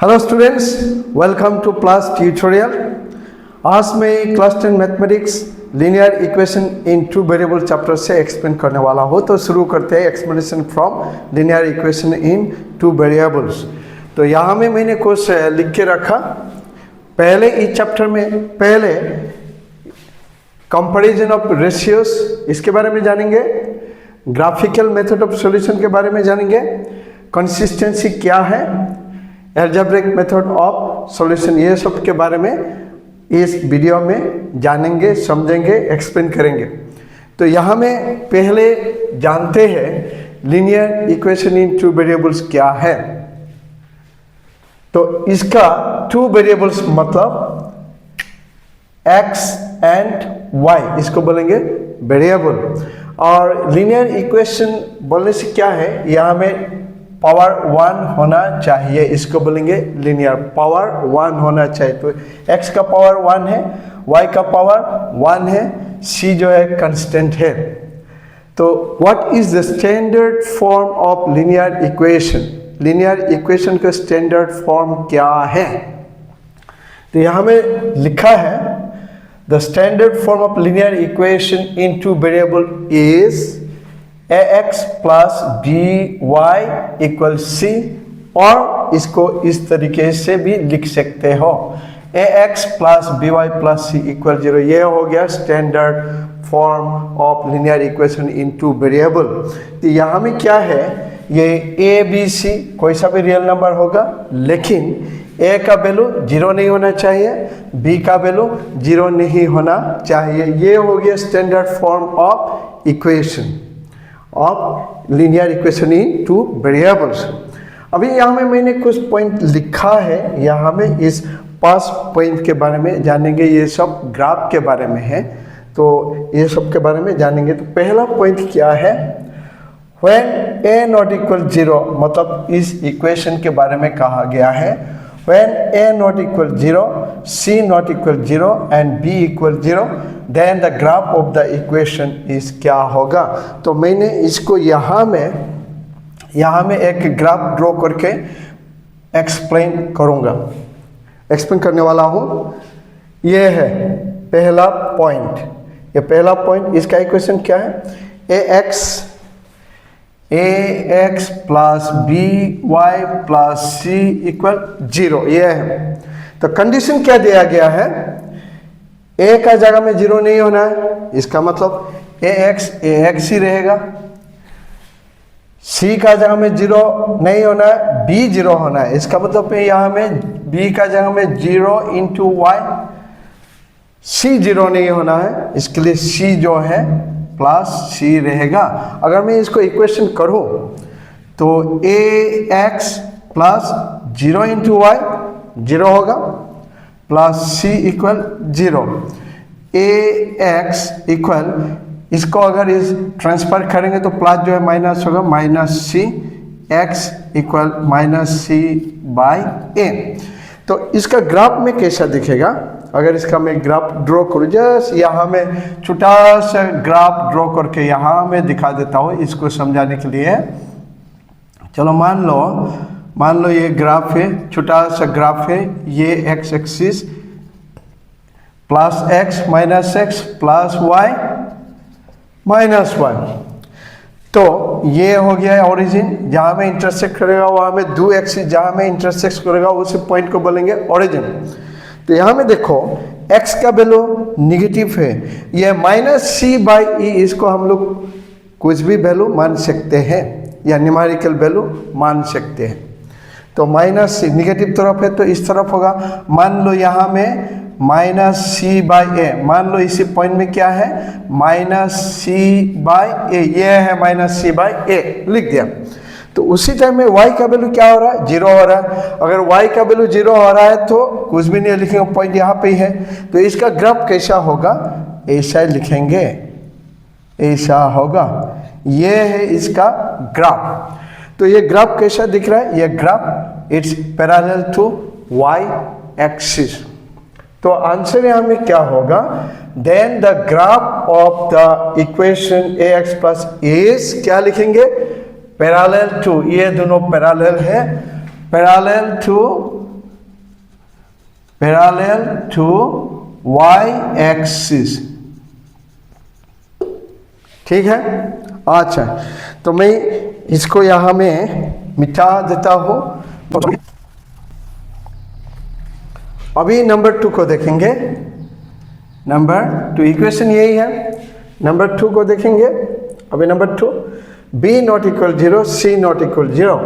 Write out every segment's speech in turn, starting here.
Hello students, welcome to class tutorial. आज मैं class 10 mathematics linear equation in two variable chapter से explain करने वाला हूँ। तो शुरू करते हैं explanation from linear equation in two variables. तो यहाँ में मैंने कुछ लिख के रखा। पहले इस चैप्टर में पहले कंपैरिजन ऑफ रेशियोज इसके बारे में जानेंगे, ग्राफिकल मेथड ऑफ सॉल्यूशन के बारे में जानेंगे, कंसिस्टेंसी क्या है, एल्जेब्रिक मेथड ऑफ सॉल्यूशन, ये सब के बारे में इस वीडियो में जानेंगे, समझेंगे, एक्सप्लेन करेंगे। तो यहाँ में पहले जानते हैं linear equation in two variables क्या है। तो इसका टू वेरिएबल्स मतलब x एंड y, इसको बोलेंगे वेरिएबल। और लीनियर इक्वेशन बोलने से क्या है, यहाँ में पावर 1 होना चाहिए, इसको बोलेंगे लीनियर। पावर 1 होना चाहिए। तो x का पावर 1 है, y का पावर 1 है, c जो है कांस्टेंट है। तो what is the standard form of linear equation? Linear equation का स्टैंडर्ड फॉर्म क्या है? तो यहाँ में लिखा है the standard form of linear equation in two variable is ax plus by equal c, और इसको इस तरीके से भी लिख सकते हो ax plus by plus c equal 0। ये हो गया standard form of linear equation in two variable. तो यहाँ में क्या है, ये a b c कोई सा भी रियल नंबर होगा, लेकिन a का वैल्यू 0 नहीं होना चाहिए, b का वैल्यू 0 नहीं होना चाहिए। ये हो गया standard form of equation of linear equation in two variables. अभी यहाँ में मैंने कुछ पॉइंट लिखा है, यहाँ में इस 5 पॉइंट के बारे में जानेंगे। ये सब ग्राफ के बारे में है, तो ये सब के बारे में जानेंगे। तो पहला पॉइंट क्या है, व्हेन a नॉट इक्वल 0, मतलब इस इक्वेशन के बारे में कहा गया है when a not equal 0, c not equal 0 and b equal 0, then the graph of the equation is क्या होगा। तो मैंने इसको यहाँ में एक ग्राफ ड्रॉ करके एक्सप्लेन करूँगा, एक्सप्लेन करने वाला हूँ। ये है पहला पॉइंट। ये पहला पॉइंट, इसका इक्वेशन क्या है, ax plus by plus c equal 0, ये है। तो कंडीशन क्या दिया गया है, a का जगह में 0 नहीं होना है, इसका मतलब ax ही रहेगा। c का जगह में 0 नहीं होना है, b 0 होना है, इसका मतलब यहाँ में b का जगह में 0 इंटू y, c 0 नहीं होना है, इसके लिए c जो है प्लस c रहेगा। अगर मैं इसको इक्वेशन करूं तो ax प्लस 0 इंटू वाई 0 होगा, plus c equal 0। ax equal, इसको अगर इस ट्रांसफर करेंगे तो प्लस जो है माइनस होगा, minus c, x equal minus c by a। तो इसका ग्राफ में कैसा दिखेगा, अगर इसका मैं ग्राफ ड्रॉ करूँ, जस्ट यहाँ में छोटा सा ग्राफ ड्रॉ करके यहाँ में दिखा देता हूँ इसको समझाने के लिए। चलो मान लो ये ग्राफ है, छोटा सा ग्राफ है, ये x axis plus x minus x plus y minus 1। तो ये हो गया है ओरिजिन, जहाँ में इंटरसेक्ट करेगा वहाँ में 2 एक्सिस जहाँ में इंटरसेक्ट करेगा उस पॉइंट को बोलेंगे ओरिजिन। तो यहाँ में देखो x का वैल्यू निगेटिव है, ये माइनस c बाई ई, इसको हम लोग कुछ भी वैल्यू मान सकते हैं या न्यूमेरिकल वैल्यू मान सकते हैं। तो माइनस c निगेटिव तरफ है तो इस तरफ होगा। मान लो यहाँ में माइनस c बाई ए, मान लो इसी पॉइंट में क्या है, माइनस c बाई ए, ये है माइनस c बाई ए, लिख दिया। तो उसी टाइम में y का वैल्यू क्या हो रहा है, 0 हो रहा है। अगर y का वैल्यू 0 हो रहा है तो कुछ भी नहीं लिखेंगे, पॉइंट यहाँ पे ही है। तो इसका ग्राफ कैसा होगा, ऐसा ही लिखेंगे, ऐसा होगा। ये है इसका ग्राफ। तो ये ग्राफ कैसा दिख रहा है, ये graph it's parallel to y axis. तो आंसर यहाँ में क्या होगा, then the graph of the equation ax plus इज क्या लिखेंगे, पैरेलल टू, ये दोनों पैरेलल है, parallel to parallel to y axis. ठीक है, अच्छा तो मैं इसको यहाँ में मिटा देता हूँ। अभी नंबर 2 को देखेंगे। नंबर 2 इक्वेशन यही है। नंबर 2 को देखेंगे। अभी number 2, b not equal 0, c not equal 0।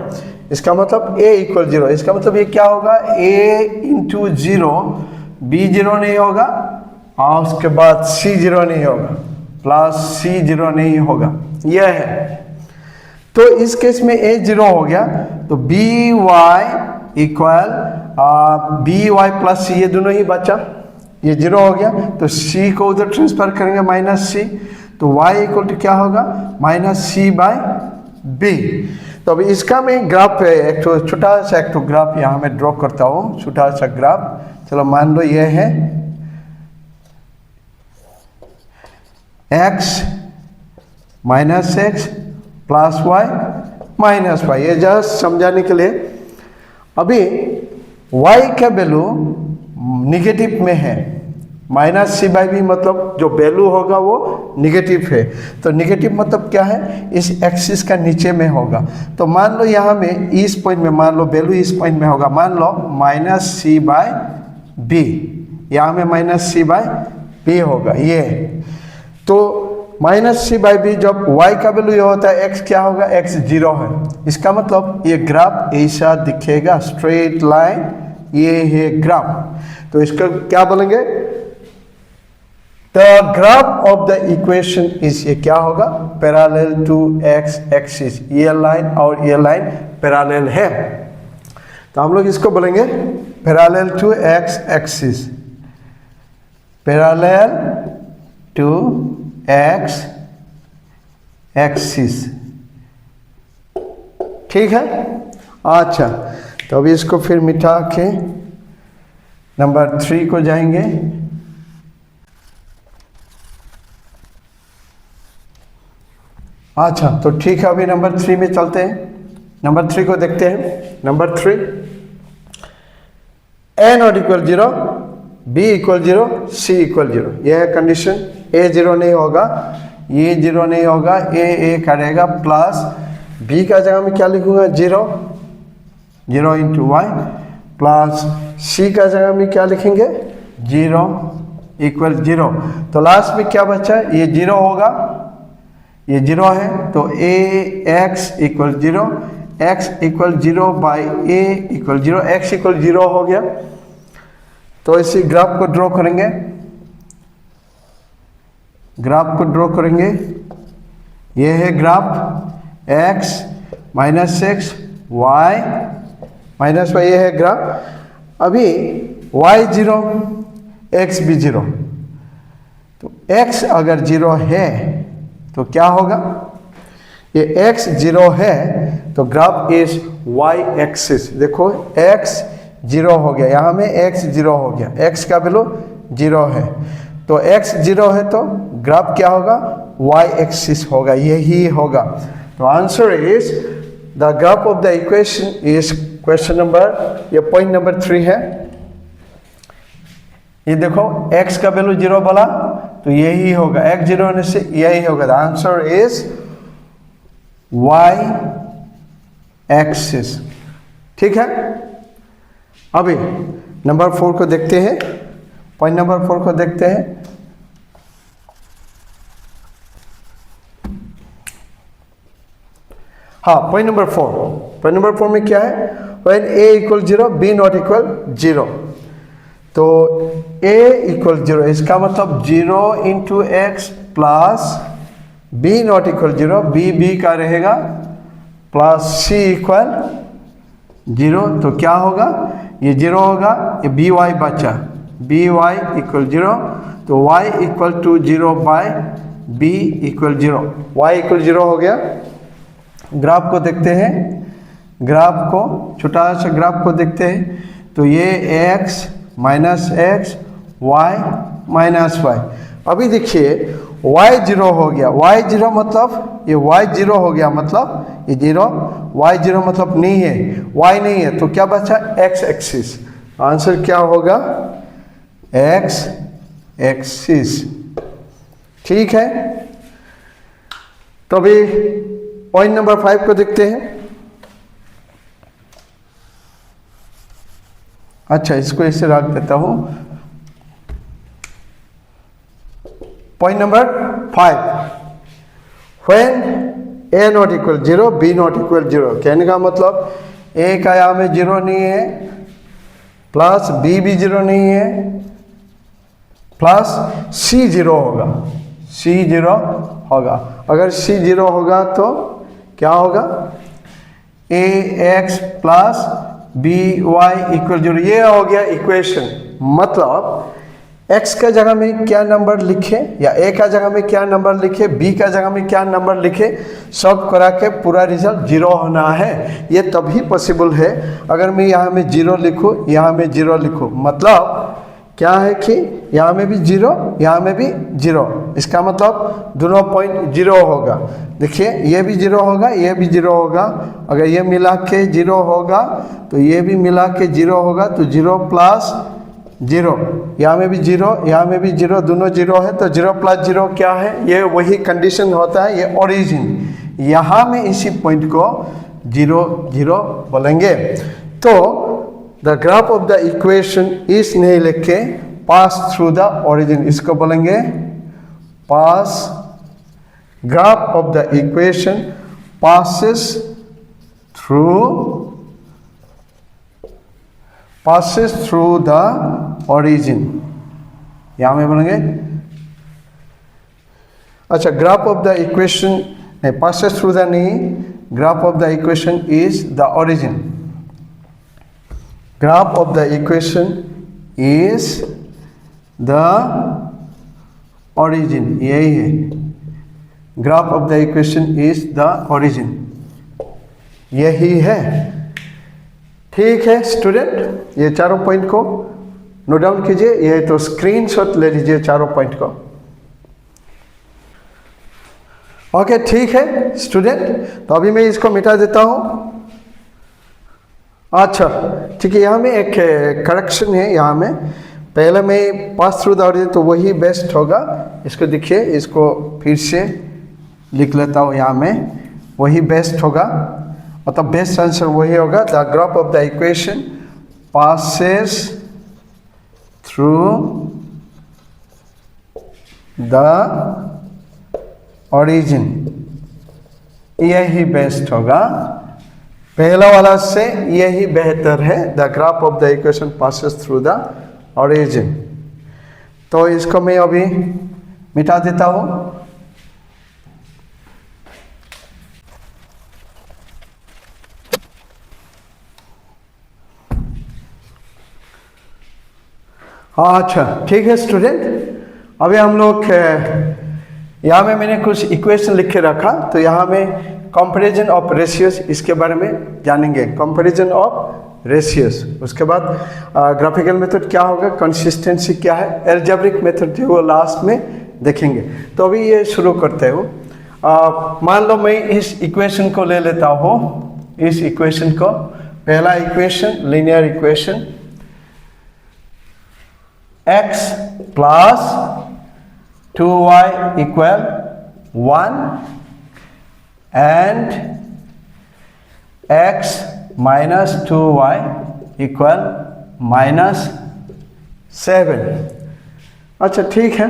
इसका मतलब a इक्वल 0। इसका मतलब ये क्या होगा, a इंटू 0, b 0 नहीं होगा और उसके बाद c 0 नहीं होगा, प्लस c 0 नहीं होगा, यह है। तो इस केस में a 0 हो गया तो by equal by plus c, ये दोनों ही बचा, ये 0 हो गया तो c को उधर ट्रांसफर करेंगे माइनस c, तो y इक्वल टू क्या होगा, माइनस c बाय b। तो अभी इसका मैं ग्राफ है, एक तो छोटा सा एक तो ग्राफ यहाँ मैं ड्रॉ करता हूँ, छोटा सा ग्राफ। चलो मान लो ये है x minus x plus y minus y, ये जस्ट समझाने के लिए। अभी y का वैल्यू निगेटिव में है, माइनस सी बाई बी मतलब जो वैल्यू होगा वो निगेटिव है। तो निगेटिव मतलब क्या है, इस एक्सिस का नीचे में होगा। तो मान लो यहाँ में इस पॉइंट में, मान लो वैल्यू इस पॉइंट में होगा, मान लो माइनस सी बाई बी, यहाँ में माइनस सी बाई बी होगा ये। तो माइनस सी बाई बी जब y का वैल्यू ये होता है, x क्या होगा, x 0 है। इसका मतलब ये ग्राफ ऐसा दिखेगा, स्ट्रेट लाइन, ये है ग्राफ। तो इसका क्या बोलेंगे, the graph of the equation is, ये क्या होगा, पैरेलल टू x एक्सिस। ये लाइन और ये लाइन पैरेलल है, तो हम लोग इसको बोलेंगे parallel to x axis, parallel to x axis. ठीक है, अच्छा तो अभी इसको फिर मिटा के नंबर 3 को जाएंगे। अच्छा तो ठीक है, अभी नंबर 3 में चलते हैं। नंबर 3 को देखते हैं। Number 3, a not equal 0, b equal 0, c equal 0, यह है कंडीशन। a 0 नहीं होगा, ये 0 नहीं होगा, a करेगा प्लस b का जगह में क्या लिखूंगा, 0 इंटू वाई, प्लस c का जगह में क्या लिखेंगे, 0 इक्वल 0। तो लास्ट में क्या बचा, ये 0 होगा, ये 0 है, तो a x equal 0, x equal 0 by a equal 0, x equal 0 हो गया। तो इसी ग्राफ को ड्रॉ करेंगे, ग्राफ को ड्रॉ करेंगे। ये है graph x minus x y minus y, ये है ग्राफ। अभी y 0, x भी 0, तो x अगर 0 है तो क्या होगा, ये x 0 है तो ग्राफ इज y एक्सिस। देखो x 0 हो गया, यहाँ में x 0 हो गया, x का वैल्यू 0 है, तो x 0 है तो ग्राफ क्या होगा, y एक्सिस होगा, यही होगा। तो answer is the graph of the equation is question number, ये पॉइंट नंबर 3 है। ये देखो x का वैल्यू 0 बोला तो यही होगा, x 0 होने से यही होगा। The answer is y axis. ठीक है, अभी नंबर 4 को देखते हैं। पॉइंट नंबर 4 को देखते हैं। हाँ, पॉइंट नंबर 4, पॉइंट नंबर 4 में क्या है, when a equal 0, b not equal 0। तो a इक्वल 0, इसका मतलब 0 into x plus b not equal 0, b का रहेगा, प्लस c इक्वल 0। तो क्या होगा, ये 0 होगा, ये by बचा, by इक्वल 0, तो y equal to 0 by b equal 0, y equal 0 हो गया। ग्राफ को देखते हैं, ग्राफ को, छोटा सा ग्राफ को देखते हैं। तो ये x minus x, y minus y. अभी देखिए y 0 हो गया, y 0 मतलब ये y 0 हो गया, मतलब ये 0, y 0 मतलब नहीं है, y नहीं है, तो क्या बचा, x एक्सिस। आंसर क्या होगा? X axis. ठीक है, तो अभी पॉइंट नंबर 5 को देखते हैं। अच्छा, इसको ऐसे रख देता हूं। Point number 5, when a not equal 0 b not equal 0, कहने का मतलब a का यहाँ में 0 नहीं है, प्लस b भी 0 नहीं है, प्लस c 0 होगा, c 0 होगा। अगर c 0 होगा तो क्या होगा? ax प्लस by इक्वल 0, ये हो गया इक्वेशन। मतलब x का जगह में क्या नंबर लिखे, या a का जगह में क्या नंबर लिखे, b का जगह में क्या नंबर लिखे, सब करा के पूरा रिजल्ट 0 होना है। ये तभी पॉसिबल है अगर मैं यहाँ में 0 लिखूँ, यहाँ में 0 लिखूँ। मतलब क्या है कि यहाँ में भी 0, यहाँ में भी 0, इसका मतलब दोनों पॉइंट 0 होगा। देखिए, ये भी 0 होगा, ये भी 0 होगा। अगर ये मिला के 0 होगा तो ये भी मिला के 0 होगा, तो 0 प्लस 0, यहाँ में भी 0, यहाँ में भी 0, दोनों 0 है, तो 0 प्लस 0 क्या है? ये वही कंडीशन होता है, ये ओरिजिन। यहाँ में इसी पॉइंट को 0 0 बोलेंगे। तो the graph of the equation इस नहीं लिख के पास थ्रू द ओरिजिन, इसको बोलेंगे pass. Graph of the equation passes through the origin, यहां में बोलेंगे। अच्छा, ग्राफ ऑफ द इक्वेशन नहीं, passes through the नहीं, graph of the equation is the origin. Graph of the equation is the origin, यही है। Graph of the equation is the origin, यही है। ठीक है स्टूडेंट, ये चारों पॉइंट को नोट डाउन कीजिए, ये तो स्क्रीनशॉट ले लीजिए चारों पॉइंट को। ओके, ठीक है स्टूडेंट, तो अभी मैं इसको मिटा देता हूं। अच्छा, ठीक है, यहाँ में एक करेक्शन है। यहाँ में पहले मैं पास थ्रू द ओरिजिन, तो वही बेस्ट होगा। इसको देखिए, इसको फिर से लिख लेता हूँ। यहाँ में वही बेस्ट होगा, मतलब बेस्ट आंसर वही होगा। The graph of the equation passes through the origin, यही बेस्ट होगा। पहला वाला से यही बेहतर है। The graph of the equation passes through the origin। तो इसको मैं अभी मिटा देता हूँ। अच्छा, ठीक है स्टूडेंट, अभी हम लोग यहाँ में मैंने कुछ इक्वेशन लिख के रखा, तो यहाँ में कंपैरिजन ऑफ रेशियोज, इसके बारे में जानेंगे। कंपैरिजन ऑफ रेशियोज, उसके बाद ग्राफिकल मेथड क्या होगा, कंसिस्टेंसी क्या है, एल्जेब्रिक मेथड जो वो लास्ट में देखेंगे। तो अभी ये शुरू करते हो। मान लो मैं इस इक्वेशन को ले लेता हूँ, इस इक्वेशन को, पहला equation linear equation, x plus 2y equal 1 and x minus 2y equal -7। अच्छा, ठीक है,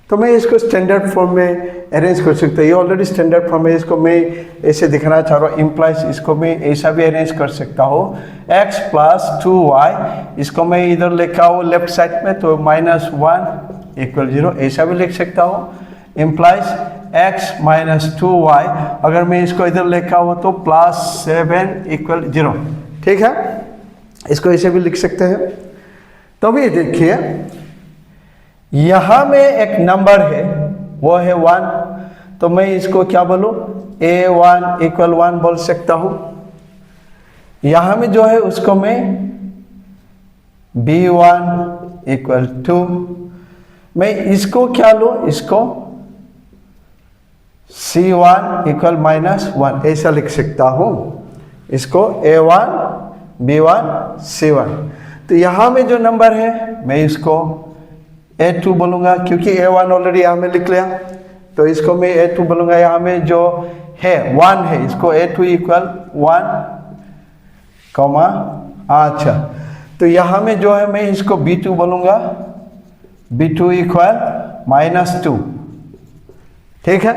तो मैं इसको स्टैंडर्ड फॉर्म में अरेंज कर सकता हूँ। ये ऑलरेडी स्टैंडर्ड फॉर्म है, इसको मैं ऐसे दिखाना चाह रहा हूँ। इम्प्लाइज इसको मैं ऐसा भी अरेंज कर सकता हूँ, x प्लस 2y, इसको मैं इधर लिखा हूँ लेफ्ट साइड में, तो -1 इक्वल 0, ऐसा भी लिख सकता हूँ। इम्प्लाइज x माइनस 2y, अगर मैं इसको इधर लिखा हूँ तो +7 इक्वल 0। ठीक है, इसको ऐसे भी लिख सकते हैं। तो भी देखिए, यहाँ में एक नंबर है, वो है 1, तो मैं इसको क्या बोलूँ, a1 इक्वल 1 बोल सकता हूँ। यहाँ में जो है उसको मैं b1 इक्वल 2, मैं इसको क्या लूँ, इसको c1 इक्वल -1 ऐसा लिख सकता हूँ। इसको a1 b1 c1। तो यहाँ में जो नंबर है मैं इसको A2 बोलूँगा, क्योंकि A1 ऑलरेडी यहाँ में लिख लिया, तो इसको मैं A2 बोलूँगा। यहाँ में जो है 1 है, इसको A2 इक्वल 1 कॉमा, अच्छा, तो यहाँ में जो है मैं इसको B2 बोलूँगा, B2 इक्वल -2, ठीक है।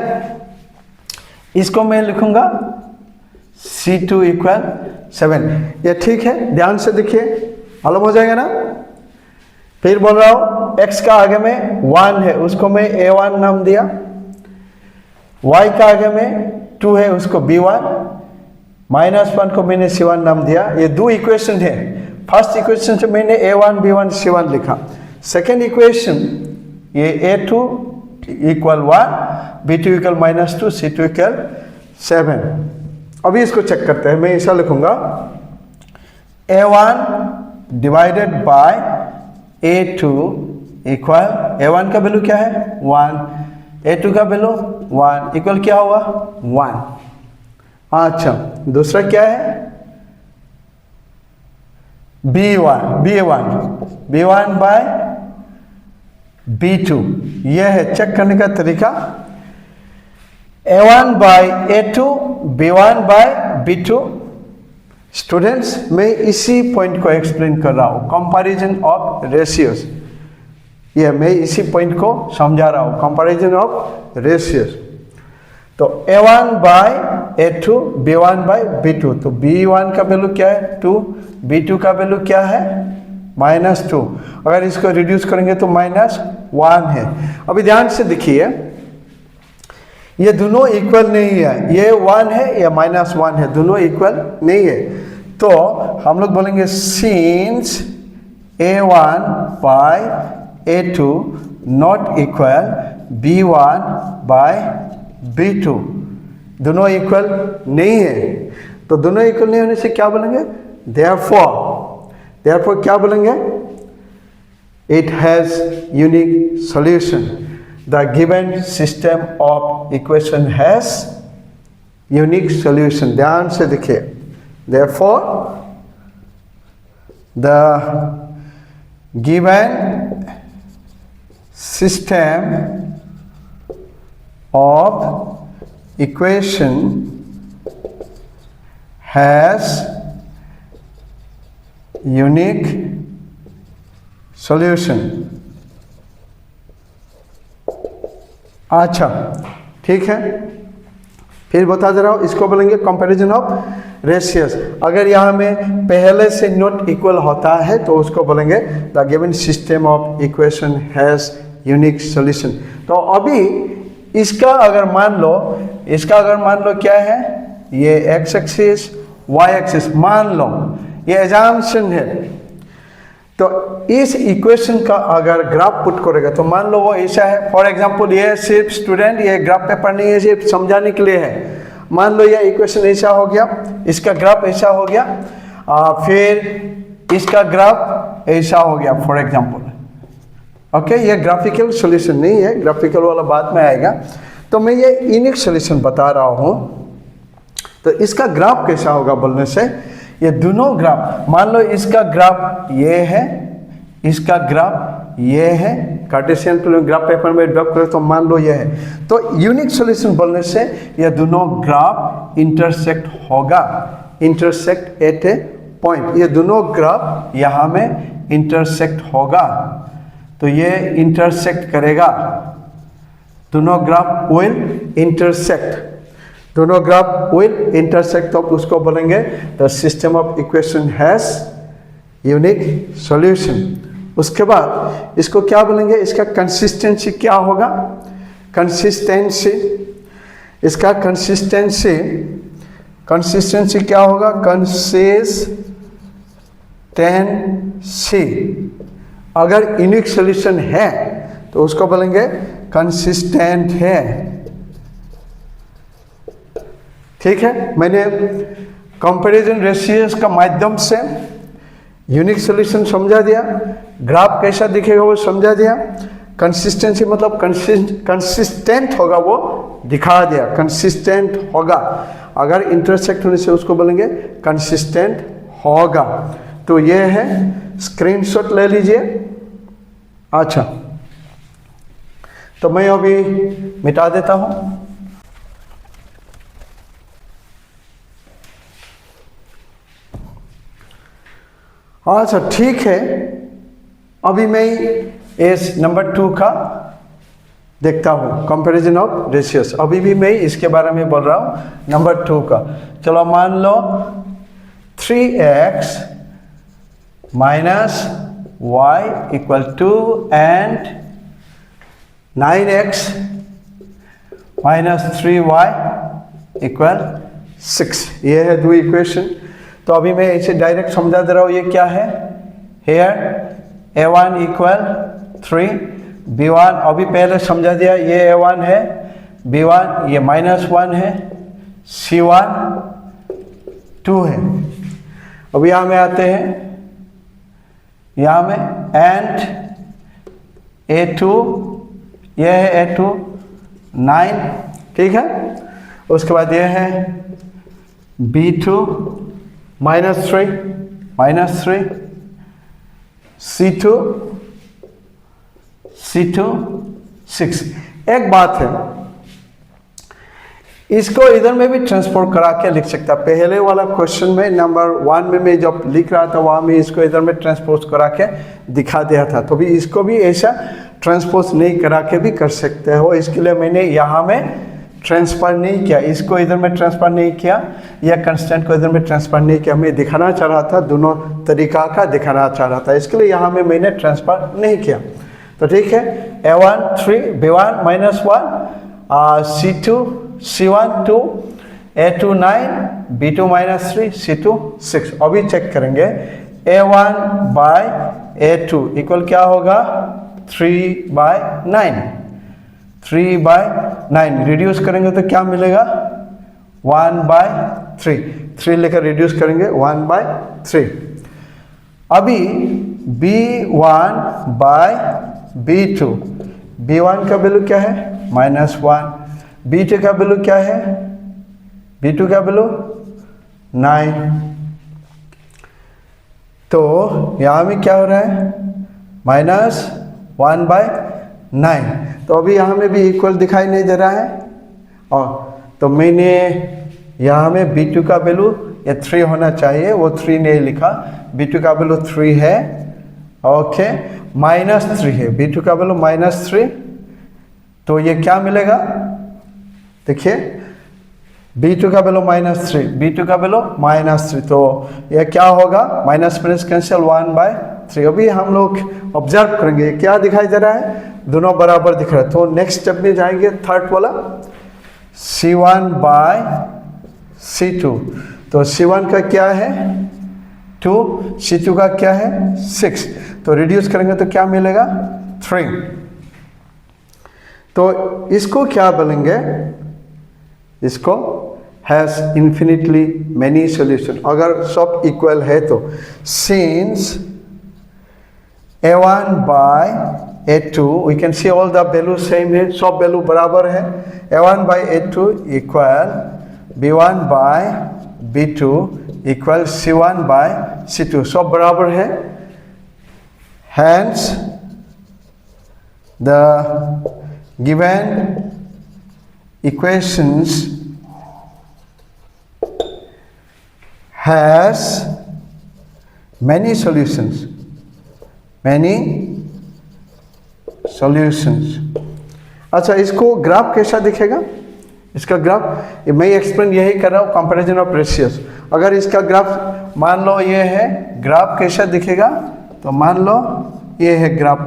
इसको मैं लिखूँगा C2 इक्वल 7, ये ठीक है। ध्यान से देखिए, मालूम हो जाएगा ना। फिर बोल रहा हूँ x का आगे में 1 है, उसको मैं A1 नाम दिया, y का आगे में 2 है, उसको B1, -1 को मैंने C1 नाम दिया। ये दो इक्वेशन है। फर्स्ट इक्वेशन से मैंने A1 B1 C1 लिखा। सेकेंड इक्वेशन ये A2 equal 1, B2 equal -2, C2 equal 7। अभी इसको चेक करते हैं। मैं ऐसा लिखूंगा A1 divided by A2 equal, A1 का वैल्यू क्या है 1, A2 का वैल्यू 1 इक्वल क्या हुआ 1। अच्छा, दूसरा क्या है B1 बाय B2, यह है चेक करने का तरीका। A1 by A2, B1 by B2। Students, मैं इसी पॉइंट को एक्सप्लेन कर रहा हूं, कंपैरिजन ऑफ रेशियोज। ये मैं इसी पॉइंट को समझा रहा हूं, कंपैरिजन ऑफ रेशियोज। तो A1 by A2, B1 by B2, तो B1 का वैल्यू क्या है 2, B2 का वैल्यू क्या है -2। अगर इसको रिड्यूस करेंगे तो -1 है। अभी ध्यान से देखिए, ये दोनों इक्वल नहीं है, ये 1 है, ये -1 है, दोनों इक्वल नहीं है। तो हम लोग बोलेंगे since A1 by A2 not equal B1 by B2, दोनों इक्वल नहीं है। तो दोनों इक्वल नहीं होने से क्या बोलेंगे, therefore क्या बोलेंगे, it has unique solution। The given system of equation has unique solution। ध्यान से देखिए, therefore the given system of equation has unique solution। अच्छा, ठीक है। फिर बता दे रहा हूँ, इसको बोलेंगे कंपैरिजन ऑफ रेशियोज। अगर यहाँ में पहले से नॉट इक्वल होता है तो उसको बोलेंगे the given system of equation has unique solution. तो अभी इसका अगर मान लो क्या है, ये x एक्सिस y एक्सिस मान लो, ये एजम्पशन है। तो इस इक्वेशन का अगर ग्राफ पुट करेगा तो मान लो वो ऐसा है। फॉर एग्जांपल ये सिर्फ स्टूडेंट, ये ग्राफ पेपर नहीं है, सिर्फ समझाने के लिए है। मान लो ये इक्वेशन ऐसा हो गया, इसका ग्राफ ऐसा हो गया, फिर इसका ग्राफ ऐसा हो गया फॉर एग्जांपल। ओके, ये ग्राफिकल सॉल्यूशन नहीं है, ग्राफिकल वाला बाद में आएगा। तो मैं ये यूनिक सॉल्यूशन बता रहा हूँ। तो इसका ग्राफ कैसा होगा बोलने से, ये दोनों ग्राफ, मान लो इसका ग्राफ ये है, इसका ग्राफ ये है, कार्टेशियन ग्राफ पेपर में ड्रॉप करें तो मान लो ये है। तो यूनिक सॉल्यूशन बोलने से ये दोनों ग्राफ इंटरसेक्ट होगा, इंटरसेक्ट एट ए पॉइंट। ये दोनों ग्राफ यहाँ में इंटरसेक्ट होगा, तो ये इंटरसेक्ट करेगा, दोनों ग्राफ विल इंटरसेक्ट, दोनों ग्राफ विल इंटरसेक्ट। तो उसको बोलेंगे the system of equation has unique solution. उसके बाद इसको क्या बोलेंगे, इसका कंसिस्टेंसी क्या होगा, कंसिस्टेंसी, इसका कंसिस्टेंसी क्या होगा, कंसिस्टेंसी। अगर यूनिक सॉल्यूशन है तो उसको बोलेंगे कंसिस्टेंट है। ठीक है, मैंने कंपैरिजन रेशियोज का माध्यम से यूनिक सॉल्यूशन समझा दिया, ग्राफ कैसा दिखेगा वो समझा दिया, कंसिस्टेंसी मतलब कंसिस्टेंट होगा वो दिखा दिया, कंसिस्टेंट होगा। अगर इंटरसेक्ट होने से उसको बोलेंगे कंसिस्टेंट होगा। तो ये है, स्क्रीनशॉट ले लीजिए। अच्छा, तो मैं अभी मिटा देता हूं। अच्छा ठीक है, अभी मैं इस नंबर 2 का देखता हूँ, कंपैरिजन ऑफ रेशियोज। अभी भी मैं इसके बारे में बोल रहा हूँ, नंबर 2 का। चलो मान लो 3x minus y equal to and 9x minus 3y equal 6। ये है दो इक्वेशन। तो अभी मैं इसे डायरेक्ट समझा दे रहा हूँ। ये क्या है, हेयर a1 इक्वल 3, b1 अभी पहले समझा दिया, ये a1 है, b1 ये -1 है, c1 2 है। अब यहाँ में आते हैं, यहाँ में एंड a2, ये है a2 9, ठीक है। उसके बाद ये है b2 -3, c2 6। एक बात है, इसको इधर में भी ट्रांसपोर्ट करा के लिख सकता। पहले वाला क्वेश्चन में नंबर 1 में मैं जब लिख रहा था, वहाँ में इसको इधर में ट्रांसपोज करा के दिखा दिया था। तो भी इसको भी ऐसा ट्रांसपोज नहीं करा के भी कर सकते हो। इसके लिए मैंने यहाँ में ट्रांसफर नहीं किया, इसको इधर में ट्रांसफर नहीं किया, या कंस्टेंट को इधर में ट्रांसफर नहीं किया। मैं दिखाना चाह रहा था, दोनों तरीका का दिखाना चाह रहा था, इसके लिए यहाँ में मैंने ट्रांसफर नहीं किया। तो ठीक है, a1 3, b1 -1, c2 c1 2, a2 9, b2 -3, c2 6। अभी चेक करेंगे, a1 बाय a2 इक्वल क्या होगा, 3/9। 3/9 रिड्यूस करेंगे तो क्या मिलेगा, 1/3। 3 लेकर रिड्यूस करेंगे 1/3। अभी b1 बाय b2, b1 का वैल्यू क्या है, -1, b2 का वैल्यू क्या है, b2 का वैल्यू 9। तो यहाँ में क्या हो रहा है, -1/9। तो अभी यहाँ में भी इक्वल दिखाई नहीं दे रहा है। और तो मैंने यहाँ में b2 का वैल्यू ये 3 होना चाहिए, वो 3 नहीं लिखा, b2 का वैल्यू 3 है, ओके, -3 है, b2 का वैल्यू -3। तो ये क्या मिलेगा, देखिए b2 का वैल्यू -3, b2 का वैल्यू -3, तो ये क्या होगा, माइनस माइनस कैंसिल 1/3। अभी हम लोग ऑब्जर्व करेंगे क्या दिखाई दे रहा है, दोनों बराबर दिख रहा है। तो नेक्स्ट स्टेप में जाएंगे, थर्ड वाला c1/c2। तो c1 का क्या है 2, c2 का क्या है 6। तो रिड्यूस करेंगे तो क्या मिलेगा 3। तो इसको क्या बोलेंगे, इसको हैज इन्फिनिटली मैनी सॉल्यूशन। अगर सब इक्वल है तो since a1 by a2 we can see all the value same है, सब वैल्यू बराबर है। a1 by a2 equal b1 by b2 equal c1 by c2, सब बराबर है। Hence the given equations has many solutions, अच्छा, इसको ग्राफ कैसा दिखेगा, इसका ग्राफ मैं एक्सप्लेन यही कर रहा हूँ, कंपैरिजन ऑफ रेशियोज। अगर इसका ग्राफ मान लो ये है, ग्राफ कैसा दिखेगा, तो मान लो ये है ग्राफ,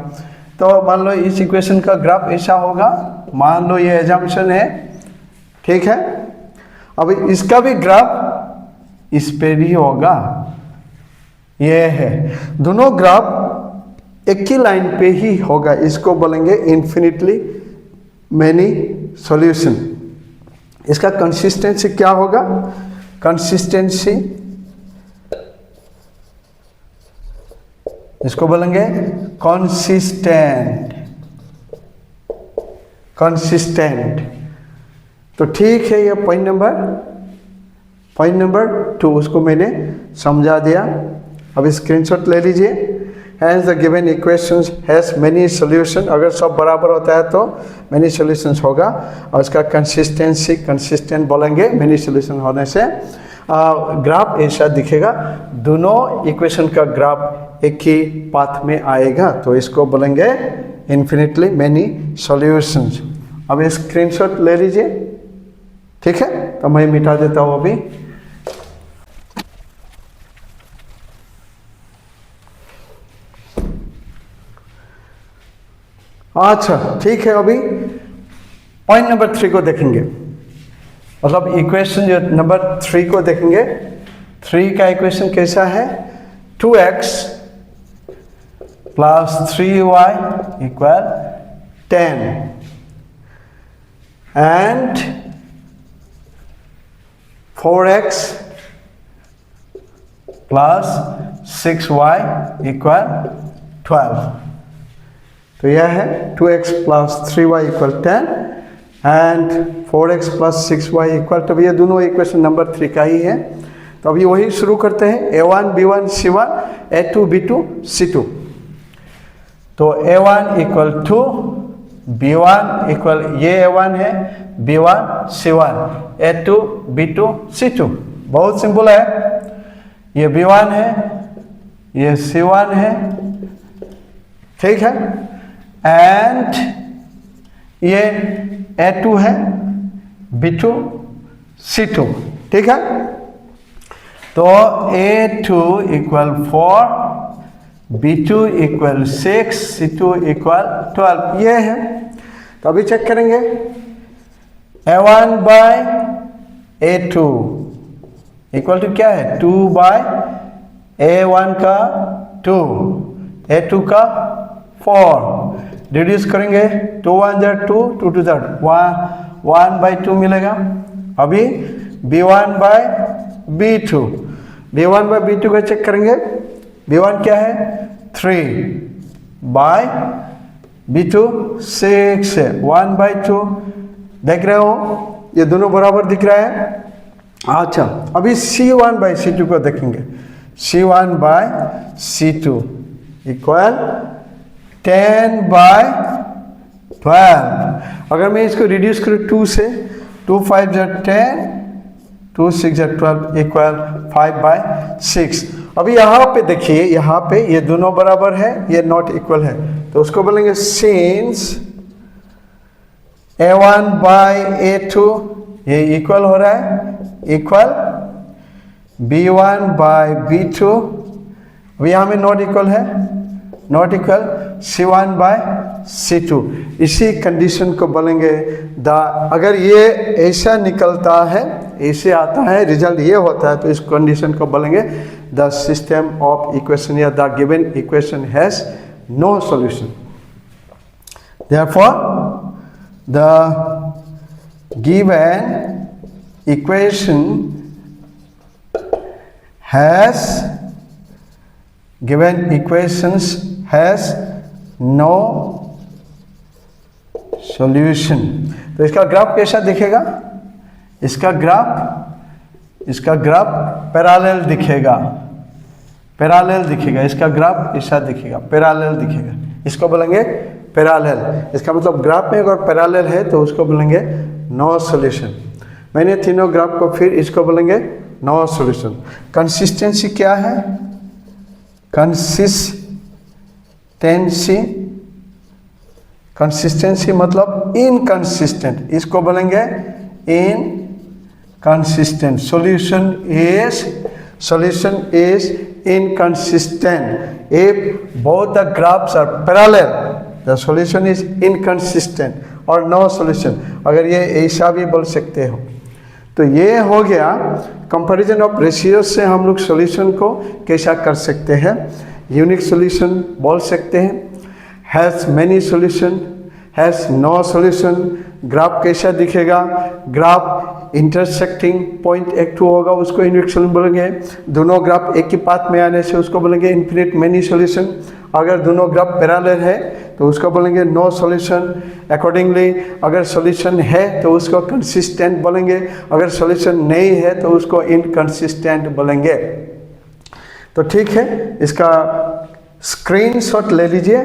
तो मान लो इस इक्वेशन का ग्राफ ऐसा होगा, मान लो ये एजम्पशन है, ठीक है। अब इसका भी ग्राफ इस पे भी होगा, ये है, दोनों ग्राफ एक ही लाइन पे ही होगा, इसको बोलेंगे इन्फिनिटली मैनी सॉल्यूशन। इसका कंसिस्टेंसी क्या होगा, कंसिस्टेंसी इसको बोलेंगे कंसिस्टेंट। तो ठीक है, ये पॉइंट नंबर 2 उसको मैंने समझा दिया। अभी स्क्रीनशॉट ले लीजिए। Hence the given equations has many solution, अगर सब बराबर होता है तो मेनी सॉल्यूशंस होगा। और उसका कंसिस्टेंसी, कंसिस्टेंट बोलेंगे मेनी सॉल्यूशन होने से। ग्राफ ऐसा दिखेगा, दोनों इक्वेशन का ग्राफ एक ही पाथ में आएगा, तो इसको बोलेंगे इन्फिनिटली मेनी सॉल्यूशंस। अब ये स्क्रीनशॉट ले लीजिए, ठीक है, तो मैं मिटा देता हूँ अभी। अच्छा ठीक है, अभी पॉइंट नंबर 3 को देखेंगे, मतलब इक्वेशन जो नंबर 3 को देखेंगे। 3 का इक्वेशन कैसा है? 2x plus 3y equal 10 and 4x plus 6y equal 12। तो यह है 2x plus 3y equal 10 and 4x plus 6y equal, तो ये दोनों इक्वेशन नंबर 3 का ही है। तो अभी वही शुरू करते हैं, a1 b1 c1 a2 b2 c2। तो a1 equal to b1 equal, ये a1 है, b1 c1 a2 b2 c2, बहुत सिंपल है। ये b1 है, ये c1 है, ठीक है, एंड ये a2 है, b2 c2, ठीक है। तो a2 equal 4, b2 equal 6, c2 equal 12, ये है। तो अभी चेक करेंगे, a1 by a2 equal to क्या है? 2 बाय a1 का 2, a2 का 4, रिड्यूस करेंगे, 2 1 जा 2, 2 2 जा 1 बाई 2 मिलेगा। अभी b1 by b2, b1 by b2 का चेक करेंगे, b1 क्या है? 3 बाय b2 6 है, 1 बाई 2, देख रहे हो ये दोनों बराबर दिख रहा है। अच्छा अभी c1 बाई c2 को देखेंगे, c1 by c2 equal 10 bye 12। अगर मैं इसको रिड्यूस करूँ 2 से, 2 5 जा 10, 2 6 जा 12 इक्वल 5 बाय 6। अभी यहाँ पे देखिए, यहाँ पे ये दोनों बराबर है, ये नॉट इक्वल है, तो उसको बोलेंगे सिंस a1 बाय a2 ये इक्वल हो रहा है, इक्वल b1 बाय b2, अभी यहाँ में नॉट इक्वल है, not equal c1 by c2। इसी कंडीशन को बोलेंगे द, अगर ये ऐसा निकलता है, ऐसे आता है, रिजल्ट ये होता है, तो इस कंडीशन को बोलेंगे द सिस्टम ऑफ इक्वेशन या the given equation has no solution. Therefore the given equation has, given equations has no solution। तो इसका ग्राफ कैसा दिखेगा? इसका ग्राफ पैरेलल दिखेगा, पैरेलल दिखेगा, इसका ग्राफ ऐसा दिखेगा, पैरेलल दिखेगा, इसको बोलेंगे पैरेलल। इसका मतलब ग्राफ में अगर पैरेलल है तो उसको बोलेंगे नो सॉल्यूशन। मैंने तीनों ग्राफ को फिर इसको बोलेंगे नो सॉल्यूशन। कंसिस्टेंसी क्या है? कंसिस्टेंसी मतलब इनकंसिस्टेंट, इसको बोलेंगे inconsistent. Solution is inconsistent if both the graphs are parallel, the solution is inconsistent or no solution। अगर ये ऐसा भी बोल सकते हो, तो ये हो गया कंपैरिजन ऑफ रेशियो से हम लोग सॉल्यूशन को कैसा कर सकते हैं। यूनिक सॉल्यूशन बोल सकते हैं, has many solution, has no solution. Graph कैसा दिखेगा? ग्राफ इंटरसेक्टिंग पॉइंट एक टू होगा, उसको यूनिक सॉल्यूशन बोलेंगे। दोनों ग्राफ एक ही पाथ में आने से उसको बोलेंगे इन्फिनिट मेनी सॉल्यूशन। अगर दोनों ग्राफ पैरेलल है तो उसको बोलेंगे नो सॉल्यूशन। अकॉर्डिंगली अगर सॉल्यूशन है तो उसको कंसिस्टेंट बोलेंगे, अगर सॉल्यूशन नहीं है तो उसको इनकंसिस्टेंट बोलेंगे। तो ठीक है, इसका स्क्रीनशॉट ले लीजिए।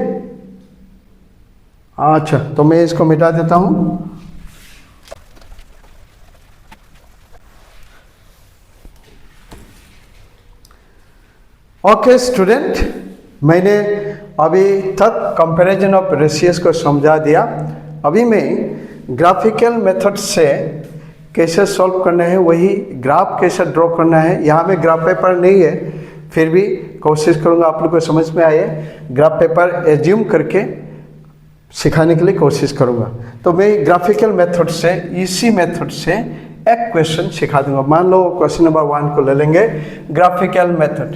अच्छा, तो मैं इसको मिटा देता हूँ। ओके स्टूडेंट, मैंने अभी तक कंपैरिजन ऑफ रेशियोज को समझा दिया। अभी मैं ग्राफिकल मेथड से कैसे सॉल्व करना है, वही ग्राफ कैसे ड्रॉ करना है। यहाँ में ग्राफ पेपर नहीं है, फिर भी कोशिश करूँगा आप लोग को समझ में आए। ग्राफ पेपर एज्यूम करके सिखाने के लिए कोशिश करूँगा। तो मैं ग्राफिकल मेथड से, इसी मेथड से एक क्वेश्चन सिखा दूंगा। मान लो क्वेश्चन नंबर 1 को ले लेंगे, ग्राफिकल मेथड।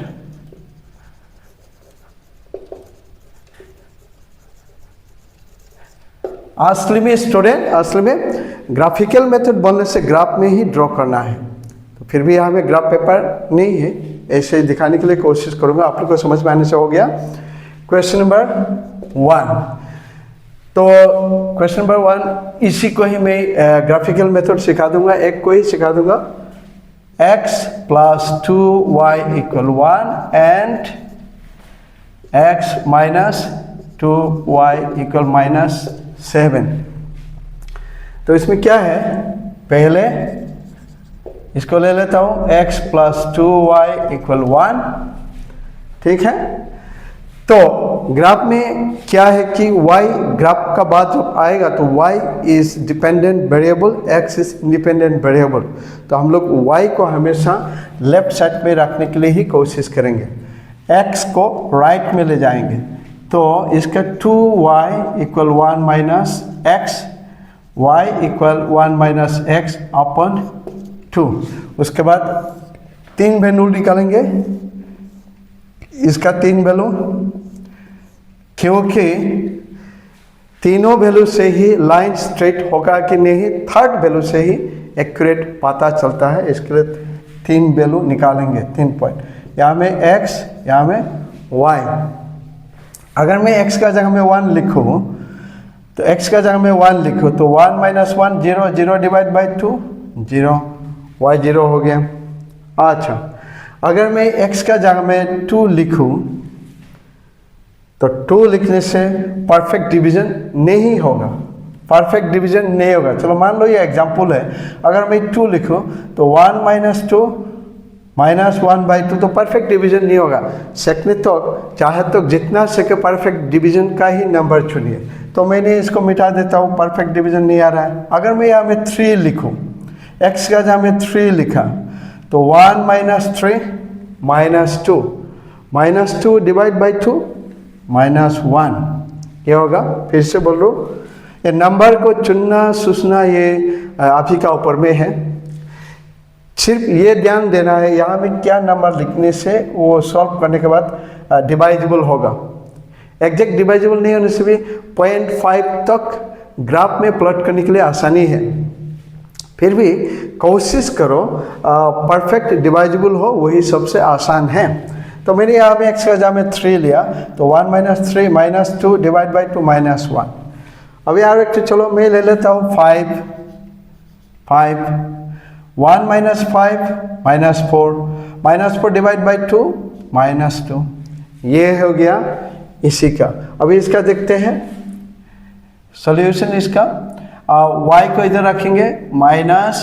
असली में स्टूडेंट, असली में ग्राफिकल मेथड बोलने से ग्राफ में ही ड्रॉ करना है। तो फिर भी यहाँ में ग्राफ पेपर नहीं है, ऐसे ही दिखाने के लिए कोशिश करूँगा। आप लोग को समझ में आने से हो गया। क्वेश्चन नंबर 1, तो क्वेश्चन नंबर 1 इसी को ही मैं ग्राफिकल मेथड सिखा दूंगा, एक को ही सिखा दूंगा। x + 2y = 1 and x - 2y = -7। तो इसमें क्या है, पहले इसको ले लेता हूँ, x + 2y = 1, ठीक है। तो ग्राफ में क्या है कि y, ग्राफ का बाद जब आएगा तो y is dependent variable, x is independent variable. तो हम लोग y को हमेशा लेफ्ट साइड में रखने के लिए ही कोशिश करेंगे, x को राइट में ले जाएंगे। तो इसका 2y = 1 - x, y = 1 - x अपन 2। उसके बाद 3 वैल्यू निकालेंगे, इसका 3 वैल्यू, क्योंकि तीनों वैल्यू से ही लाइन स्ट्रेट होगा कि नहीं, थर्ड वैल्यू से ही एक्यूरेट पता चलता है। इसके लिए 3 वैल्यू निकालेंगे, 3 पॉइंट। यहाँ में x, यहाँ में y। अगर मैं x का जगह में 1 लिखूँ, तो x का जगह में 1 लिखूँ तो 1 - 1 0, 0 / 2 0, y 0 हो गया। अच्छा, अगर मैं x का जगह में 2 लिखूँ तो 2 लिखने से परफेक्ट डिवीजन नहीं होगा, परफेक्ट डिवीजन नहीं होगा। चलो मान लो ये एग्जांपल है, अगर मैं 2 लिखूँ तो 1 - 2 -1/2 तो परफेक्ट डिवीजन नहीं होगा। सेकने तो चाहे तो जितना सके परफेक्ट डिवीजन का ही नंबर चुनिए। तो मैंने इसको मिटा देता हूँ, परफेक्ट डिवीजन नहीं आ रहा है। अगर मैं यहाँ में 3 लिखूँ, x का जहाँ में 3 लिखा तो 1 - 3 -2, -2 / 2 -1, क्या होगा? फिर से बोल रहा हूँ, ये नंबर को चुनना सूचना ये आप ही का ऊपर में है। सिर्फ ये ध्यान देना है यहाँ में क्या नंबर लिखने से वो सॉल्व करने के बाद डिवाइजिबल होगा। एग्जैक्ट डिवाइजिबल नहीं होने से भी 0.5 तक ग्राफ में प्लॉट करने के लिए आसानी है। फिर भी कोशिश करो परफेक्ट डिवाइजिबल हो, वही सबसे आसान है। तो मैंने यहाँ में x का जगह में 3 लिया तो 1 - 3 -2 / 2 -1। अभी यार एक चलो मैं ले लेता हूँ 5 1 - 5 -4 -4 / 2 -2, ये हो गया इसी का। अभी इसका देखते हैं सॉल्यूशन इसका। y को इधर रखेंगे माइनस,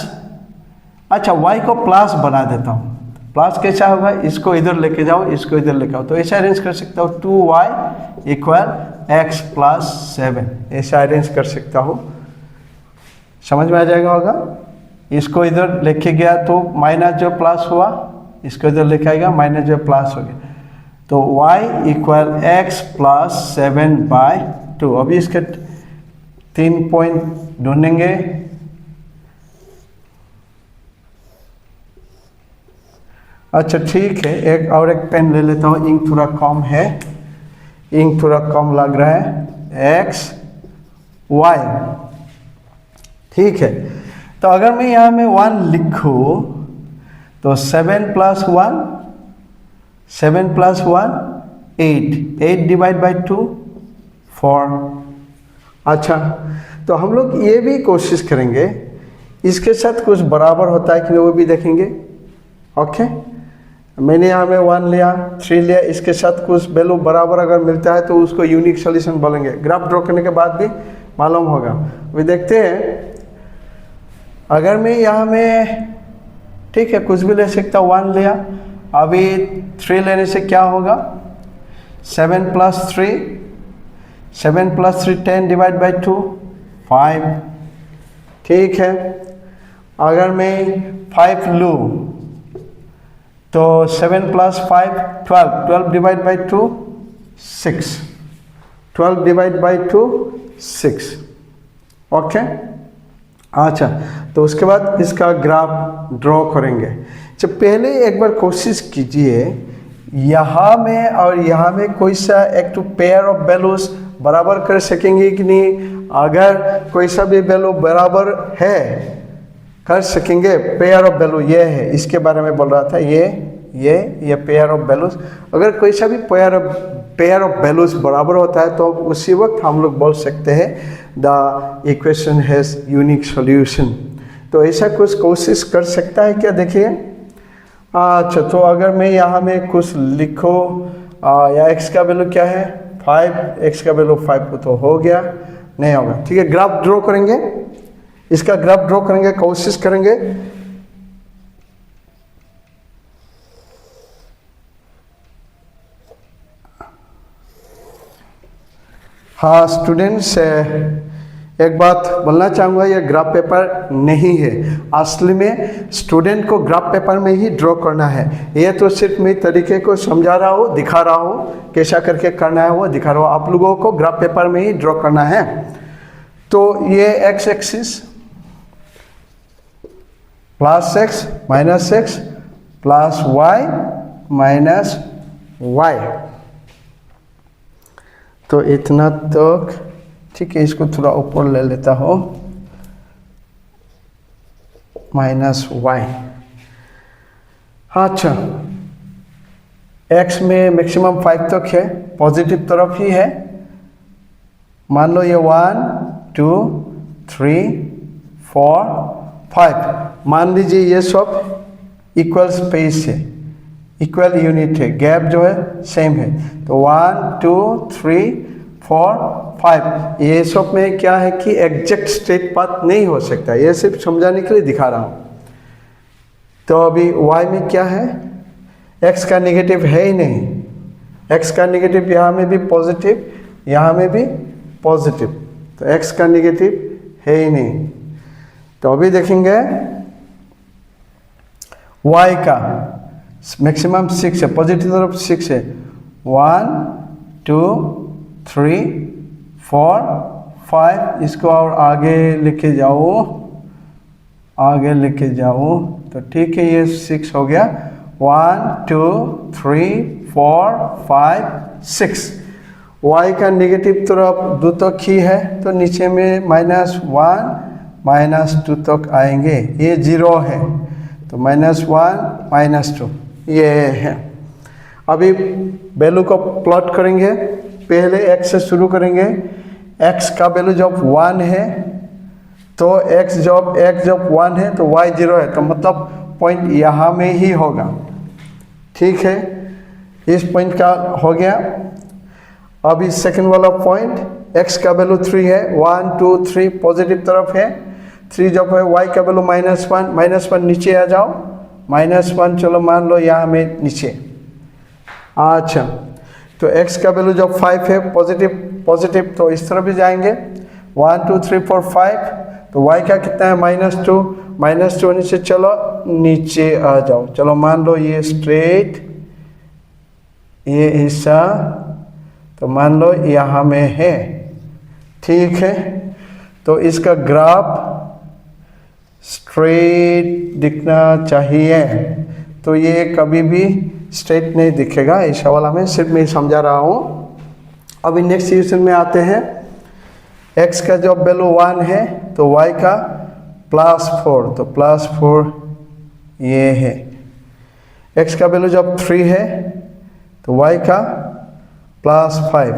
अच्छा y को प्लस बना देता हूँ। प्लस कैसा होगा, इसको इधर लेके जाओ, इसको इधर लेके आओ, तो ऐसा अरेंज कर सकता हूँ 2y = x + 7, ऐसा अरेंज कर सकता हूँ। समझ में आ जाएगा होगा। इसको इधर लेके गया तो माइनस जो प्लस हुआ, इसको इधर लेके आएगा माइनस जो प्लस हो गया, तो y = x + 7/2। अभी इसके 3 पॉइंट ढूंढेंगे। अच्छा ठीक है, एक और एक पेन ले लेता हूँ, इंक थोड़ा कम है, इंक थोड़ा कम लग रहा है। x y, ठीक है। तो अगर मैं यहाँ में 1 लिखूँ तो 7 + 1 8, 8 / 2 4। अच्छा, तो हम लोग ये भी कोशिश करेंगे इसके साथ कुछ बराबर होता है कि नहीं वो भी देखेंगे। ओके, मैंने यहाँ में 1 लिया, 3 लिया, इसके साथ कुछ वैल्यू बराबर अगर मिलता है तो उसको यूनिक सॉल्यूशन बोलेंगे। ग्राफ ड्रॉ करने के बाद भी मालूम होगा। अभी देखते हैं, अगर मैं यहाँ में ठीक है कुछ भी ले सकता हूँ, 1 लिया, अभी 3 लेने से क्या होगा, 7 + 3, 7 + 3 10 डिवाइड बाई 2 5। ठीक है, अगर मैं 5 लूँ तो 7 + 5 12, 12 divide by 2 6, 12 divide by 2 6। Okay, अच्छा, तो उसके बाद इसका ग्राफ ड्रॉ करेंगे। जब पहले एक बार कोशिश कीजिए, यहाँ में और यहाँ में कोई सा एक तो पेयर ऑफ वैल्यूज बराबर कर सकेंगे कि नहीं। अगर कोई सा भी वैल्यू बराबर है कर सकेंगे, पेयर ऑफ वैल्यू ये है, इसके बारे में बोल रहा था, ये पेयर ऑफ वैल्यूज। अगर कोई सा भी पेयर ऑफ वैल्यूज बराबर होता है तो उसी वक्त हम लोग बोल सकते हैं the equation has unique solution. तो ऐसा कुछ कोशिश कर सकता है क्या, देखिए। अच्छा, तो अगर मैं यहाँ में कुछ लिखो या x का वैल्यू क्या है 5, x का वैल्यू 5 तो हो गया, नहीं होगा। ठीक है, ग्राफ ड्रॉ करेंगे, इसका ग्राफ ड्रॉ करेंगे, कोशिश करेंगे। हाँ स्टूडेंट्स, एक बात बोलना चाहूँगा, ये ग्राफ पेपर नहीं है। असली में स्टूडेंट को ग्राफ पेपर में ही ड्रॉ करना है। ये तो सिर्फ मैं तरीके को समझा रहा हूँ, दिखा रहा हूँ, कैसा करके करना है वो दिखा रहा हूँ। आप लोगों को ग्राफ पेपर में ही ड्रॉ करना है। तो ये x axis +x -x +y -y, तो इतना तक ठीक है। इसको थोड़ा ऊपर ले लेता हूँ, -y। अच्छा, x में मैक्सिमम 5 तक है, पॉजिटिव तरफ ही है। मान लो ये 1 2 3 4 5, मान लीजिए ये सब इक्वल स्पेस है, इक्वल यूनिट है, गैप जो है सेम है। तो 1 2 3 4 5, ये सब में क्या है कि एग्जैक्ट स्ट्रेट पाथ नहीं हो सकता, ये सिर्फ समझाने के लिए दिखा रहा हूँ। तो अभी y में क्या है, x का नेगेटिव है ही नहीं, x का नेगेटिव यहाँ में भी पॉजिटिव, यहाँ में भी पॉजिटिव, तो x का नेगेटिव है ही नहीं। तो अभी देखेंगे y का मैक्सिमम 6 है, पॉजिटिव तरफ 6 है। 1 2 3 4 5, इसको और आगे लेके जाओ, आगे लेके जाओ, तो ठीक है, ये 6 हो गया। 1 2 3 4 5 6, y का नेगेटिव तरफ 2 तक ही है, तो नीचे में -1 -2 तक आएंगे, ये 0 है, तो -1 -2 ये है। अभी वैल्यू को प्लॉट करेंगे, पहले x से शुरू करेंगे। x का वैल्यू जब 1 है तो x जब 1 है तो y 0 है, तो मतलब पॉइंट यहाँ में ही होगा। ठीक है, इस पॉइंट का हो गया। अभी सेकंड वाला पॉइंट, x का वैल्यू 3 है, 1 2 3 पॉजिटिव तरफ है, 3 जब है, y का वैल्यू -1 नीचे आ जाओ, -1 चलो मान लो यहाँ में नीचे। अच्छा, तो x का वैल्यू जब 5 है, पॉजिटिव, तो इस तरफ भी जाएंगे। 1 2 3 4 5, तो y का कितना है -2 नीचे, चलो नीचे आ जाओ, चलो मान लो ये स्ट्रेट, ये हिस्सा तो मान लो यहाँ में है। ठीक है, तो इसका ग्राफ स्ट्रेट दिखना चाहिए, तो ये कभी भी स्ट्रेट नहीं दिखेगा इस वाला में, सिर्फ मैं समझा रहा हूँ। अभी नेक्स्ट क्वेश्चन में आते हैं। x का जब वैल्यू 1 है तो y का +4, तो +4 ये है। x का वैल्यू जब 3 है तो y का +5,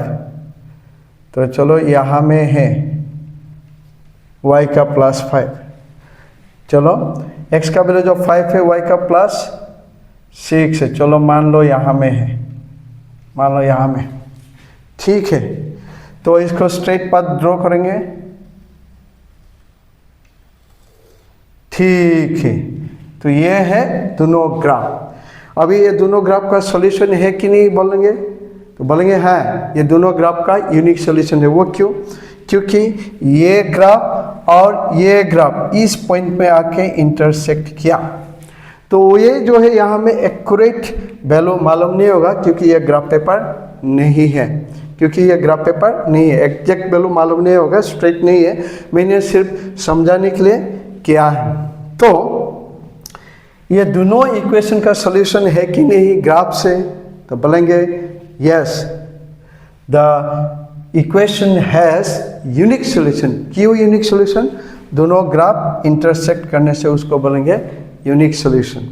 तो चलो यहाँ में है y का +5। चलो x का वैल्यू जब 5 है, y का 6 है, चलो मान लो यहाँ में है, मान लो यहाँ में, ठीक है। तो इसको स्ट्रेट पाथ ड्रॉ करेंगे, ठीक है। तो ये है दोनों ग्राफ। अभी ये दोनों ग्राफ का सॉल्यूशन है कि नहीं बोलेंगे, तो बोलेंगे हाँ, ये दोनों ग्राफ का यूनिक सॉल्यूशन है। वो क्यों? क्योंकि ये ग्राफ और ये ग्राफ इस पॉइंट में आके इंटरसेक्ट किया। तो ये जो है यहाँ में एक्यूरेट वैल्यू मालूम नहीं होगा, क्योंकि ये ग्राफ पेपर नहीं है, क्योंकि ये ग्राफ पेपर नहीं है, एग्जैक्ट वैल्यू मालूम नहीं होगा, स्ट्रेट नहीं है। मैंने सिर्फ समझाने के लिए किया है। तो ये दोनों इक्वेशन का सॉल्यूशन है कि नहीं ग्राफ से, तो बोलेंगे yes, the equation has unique solution. क्यों यूनिक सॉल्यूशन? दोनों ग्राफ इंटरसेक्ट करने से उसको बोलेंगे यूनिक सॉल्यूशन।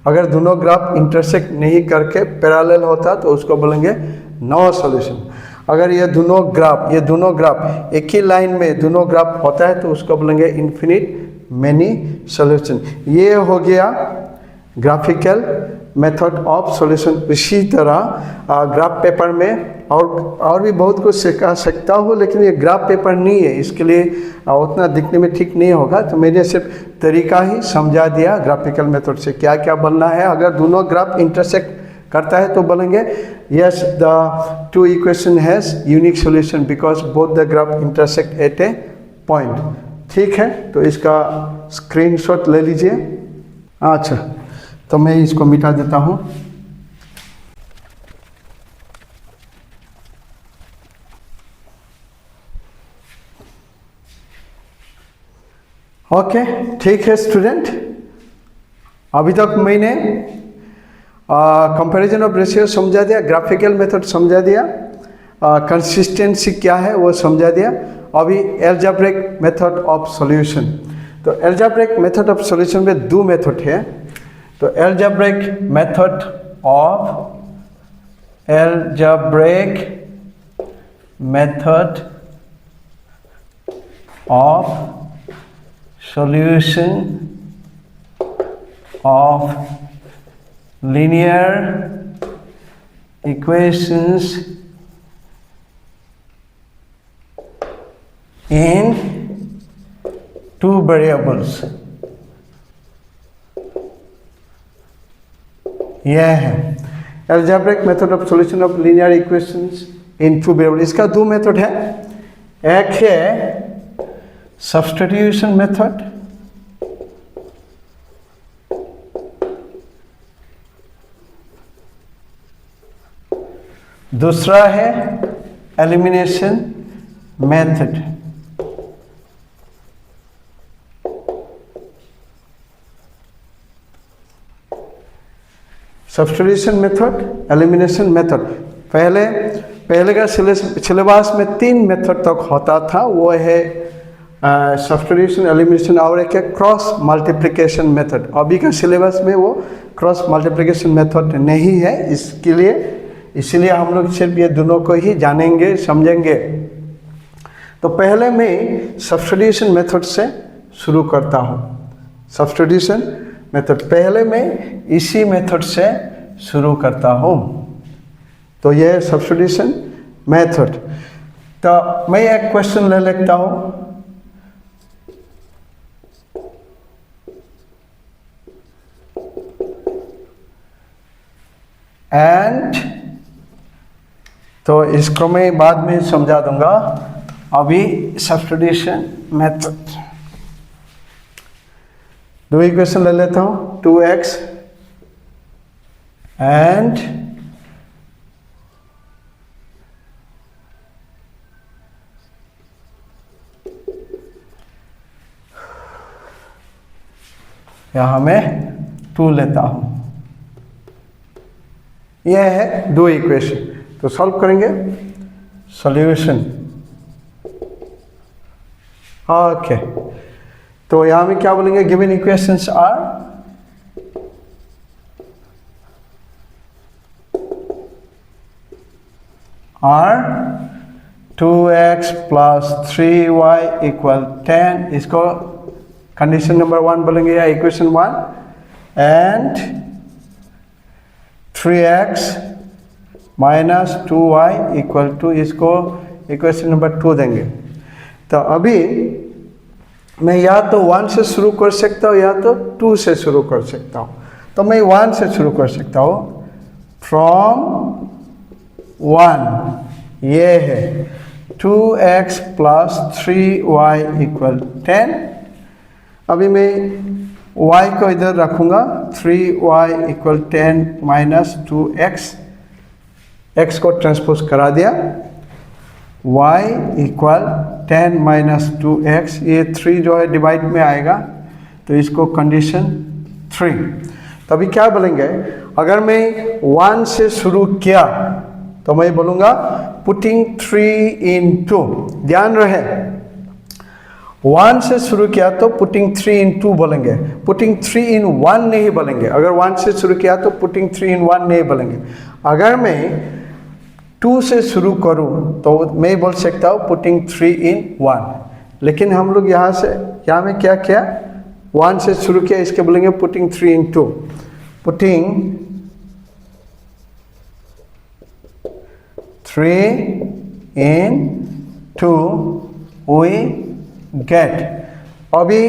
अगर दोनों ग्राफ इंटरसेक्ट नहीं करके पैरेलल होता तो उसको बोलेंगे नो सॉल्यूशन। अगर ये दोनों ग्राफ एक ही लाइन में दोनों ग्राफ होता है तो उसको बोलेंगे इन्फिनिट मैनी सॉल्यूशन। ये हो गया ग्राफिकल मेथड ऑफ सॉल्यूशन। इसी तरह ग्राफ पेपर में और भी बहुत कुछ सिखा सकता हूँ, लेकिन ये ग्राफ पेपर नहीं है, इसके लिए उतना दिखने में ठीक नहीं होगा। तो मैंने सिर्फ तरीका ही समझा दिया ग्राफिकल मेथड से क्या क्या बनना है। अगर दोनों ग्राफ इंटरसेक्ट करता है तो बोलेंगे yes, the two equation has unique solution because both the graph intersect at A point. ठीक है, तो इसका स्क्रीनशॉट ले लीजिए। अच्छा, तो मैं इसको मिटा देता हूँ। ओके, ठीक है स्टूडेंट, अभी तक मैंने कंपैरिजन ऑफ रेशियो समझा दिया, ग्राफिकल मेथड समझा दिया, कंसिस्टेंसी क्या है वो समझा दिया। अभी एल्जेब्रिक मेथड ऑफ सॉल्यूशन। तो एल्जेब्रिक मेथड ऑफ सॉल्यूशन में दो मेथड है। तो algebraic method of solution of linear equations in two variables। यह है algebraic method of solution of linear equations in two variables। इसका दो मेथड है, एक है सब्स्टिट्यूशन मेथड, दूसरा है elimination method. Substitution method, elimination method. पहले का सिलेबस में 3 मेथड तक होता था, वो है सब्स्टिट्यूशन, एलिमिनेशन और एक है क्रॉस मल्टीप्लिकेशन मेथड। अभी का सिलेबस में वो क्रॉस मल्टीप्लिकेशन मेथड नहीं है, इसलिए हम लोग सिर्फ ये दोनों को ही जानेंगे, समझेंगे। तो पहले मैं सब्स्टिट्यूशन मेथड से शुरू करता हूँ। सब्स्टिट्यूशन मेथड, पहले मैं इसी मेथड से शुरू करता हूँ। तो ये सब्स्टिट्यूशन मेथड। तो मैं एक क्वेश्चन ले लेता हूँ। एंड तो इसको मैं बाद में समझा दूंगा। अभी सब्स्टिट्यूशन मेथड, दो इक्वेशन ले लेता हूँ, 2x एंड यहां मैं 2 लेता हूं। यह है दो इक्वेशन। तो सॉल्व करेंगे, सॉल्यूशन। ओके, तो यहां में क्या बोलेंगे, given equations are 2x plus 3y equal 10। इसको कंडीशन नंबर 1 बोलेंगे या equation 1। And 3x minus 2y equal to, इसको इक्वेशन नंबर 2 देंगे। तो अभी मैं या तो 1 से शुरू कर सकता हूँ या तो 2 से शुरू कर सकता हूँ। तो मैं 1 से शुरू कर सकता हूँ। फ्रॉम 1 ये है 2x प्लस 3y इक्वल 10। अभी मैं y को इधर रखूँगा, 3y equal 10 minus 2x, x को ट्रांसपोज करा दिया, y इक्वल 10 माइनस 2x, ये 3 जो है डिवाइड में आएगा, तो इसको कंडीशन 3। तो अभी क्या बोलेंगे, अगर मैं 1 से शुरू किया तो मैं बोलूँगा पुटिंग 3 इन 2। ध्यान रहे 1 से शुरू किया तो पुटिंग 3 इन 2 बोलेंगे, पुटिंग 3 इन 1 नहीं बोलेंगे। अगर 1 से शुरू किया तो पुटिंग 3 इन 1 नहीं बोलेंगे। अगर मैं 2 से शुरू करूं तो मैं बोल सकता हूँ पुटिंग 3 इन 1। लेकिन हम लोग यहाँ में क्या किया, 1 से शुरू किया, इसके बोलेंगे putting 3 in 2। Putting 3 in 2 we get. अभी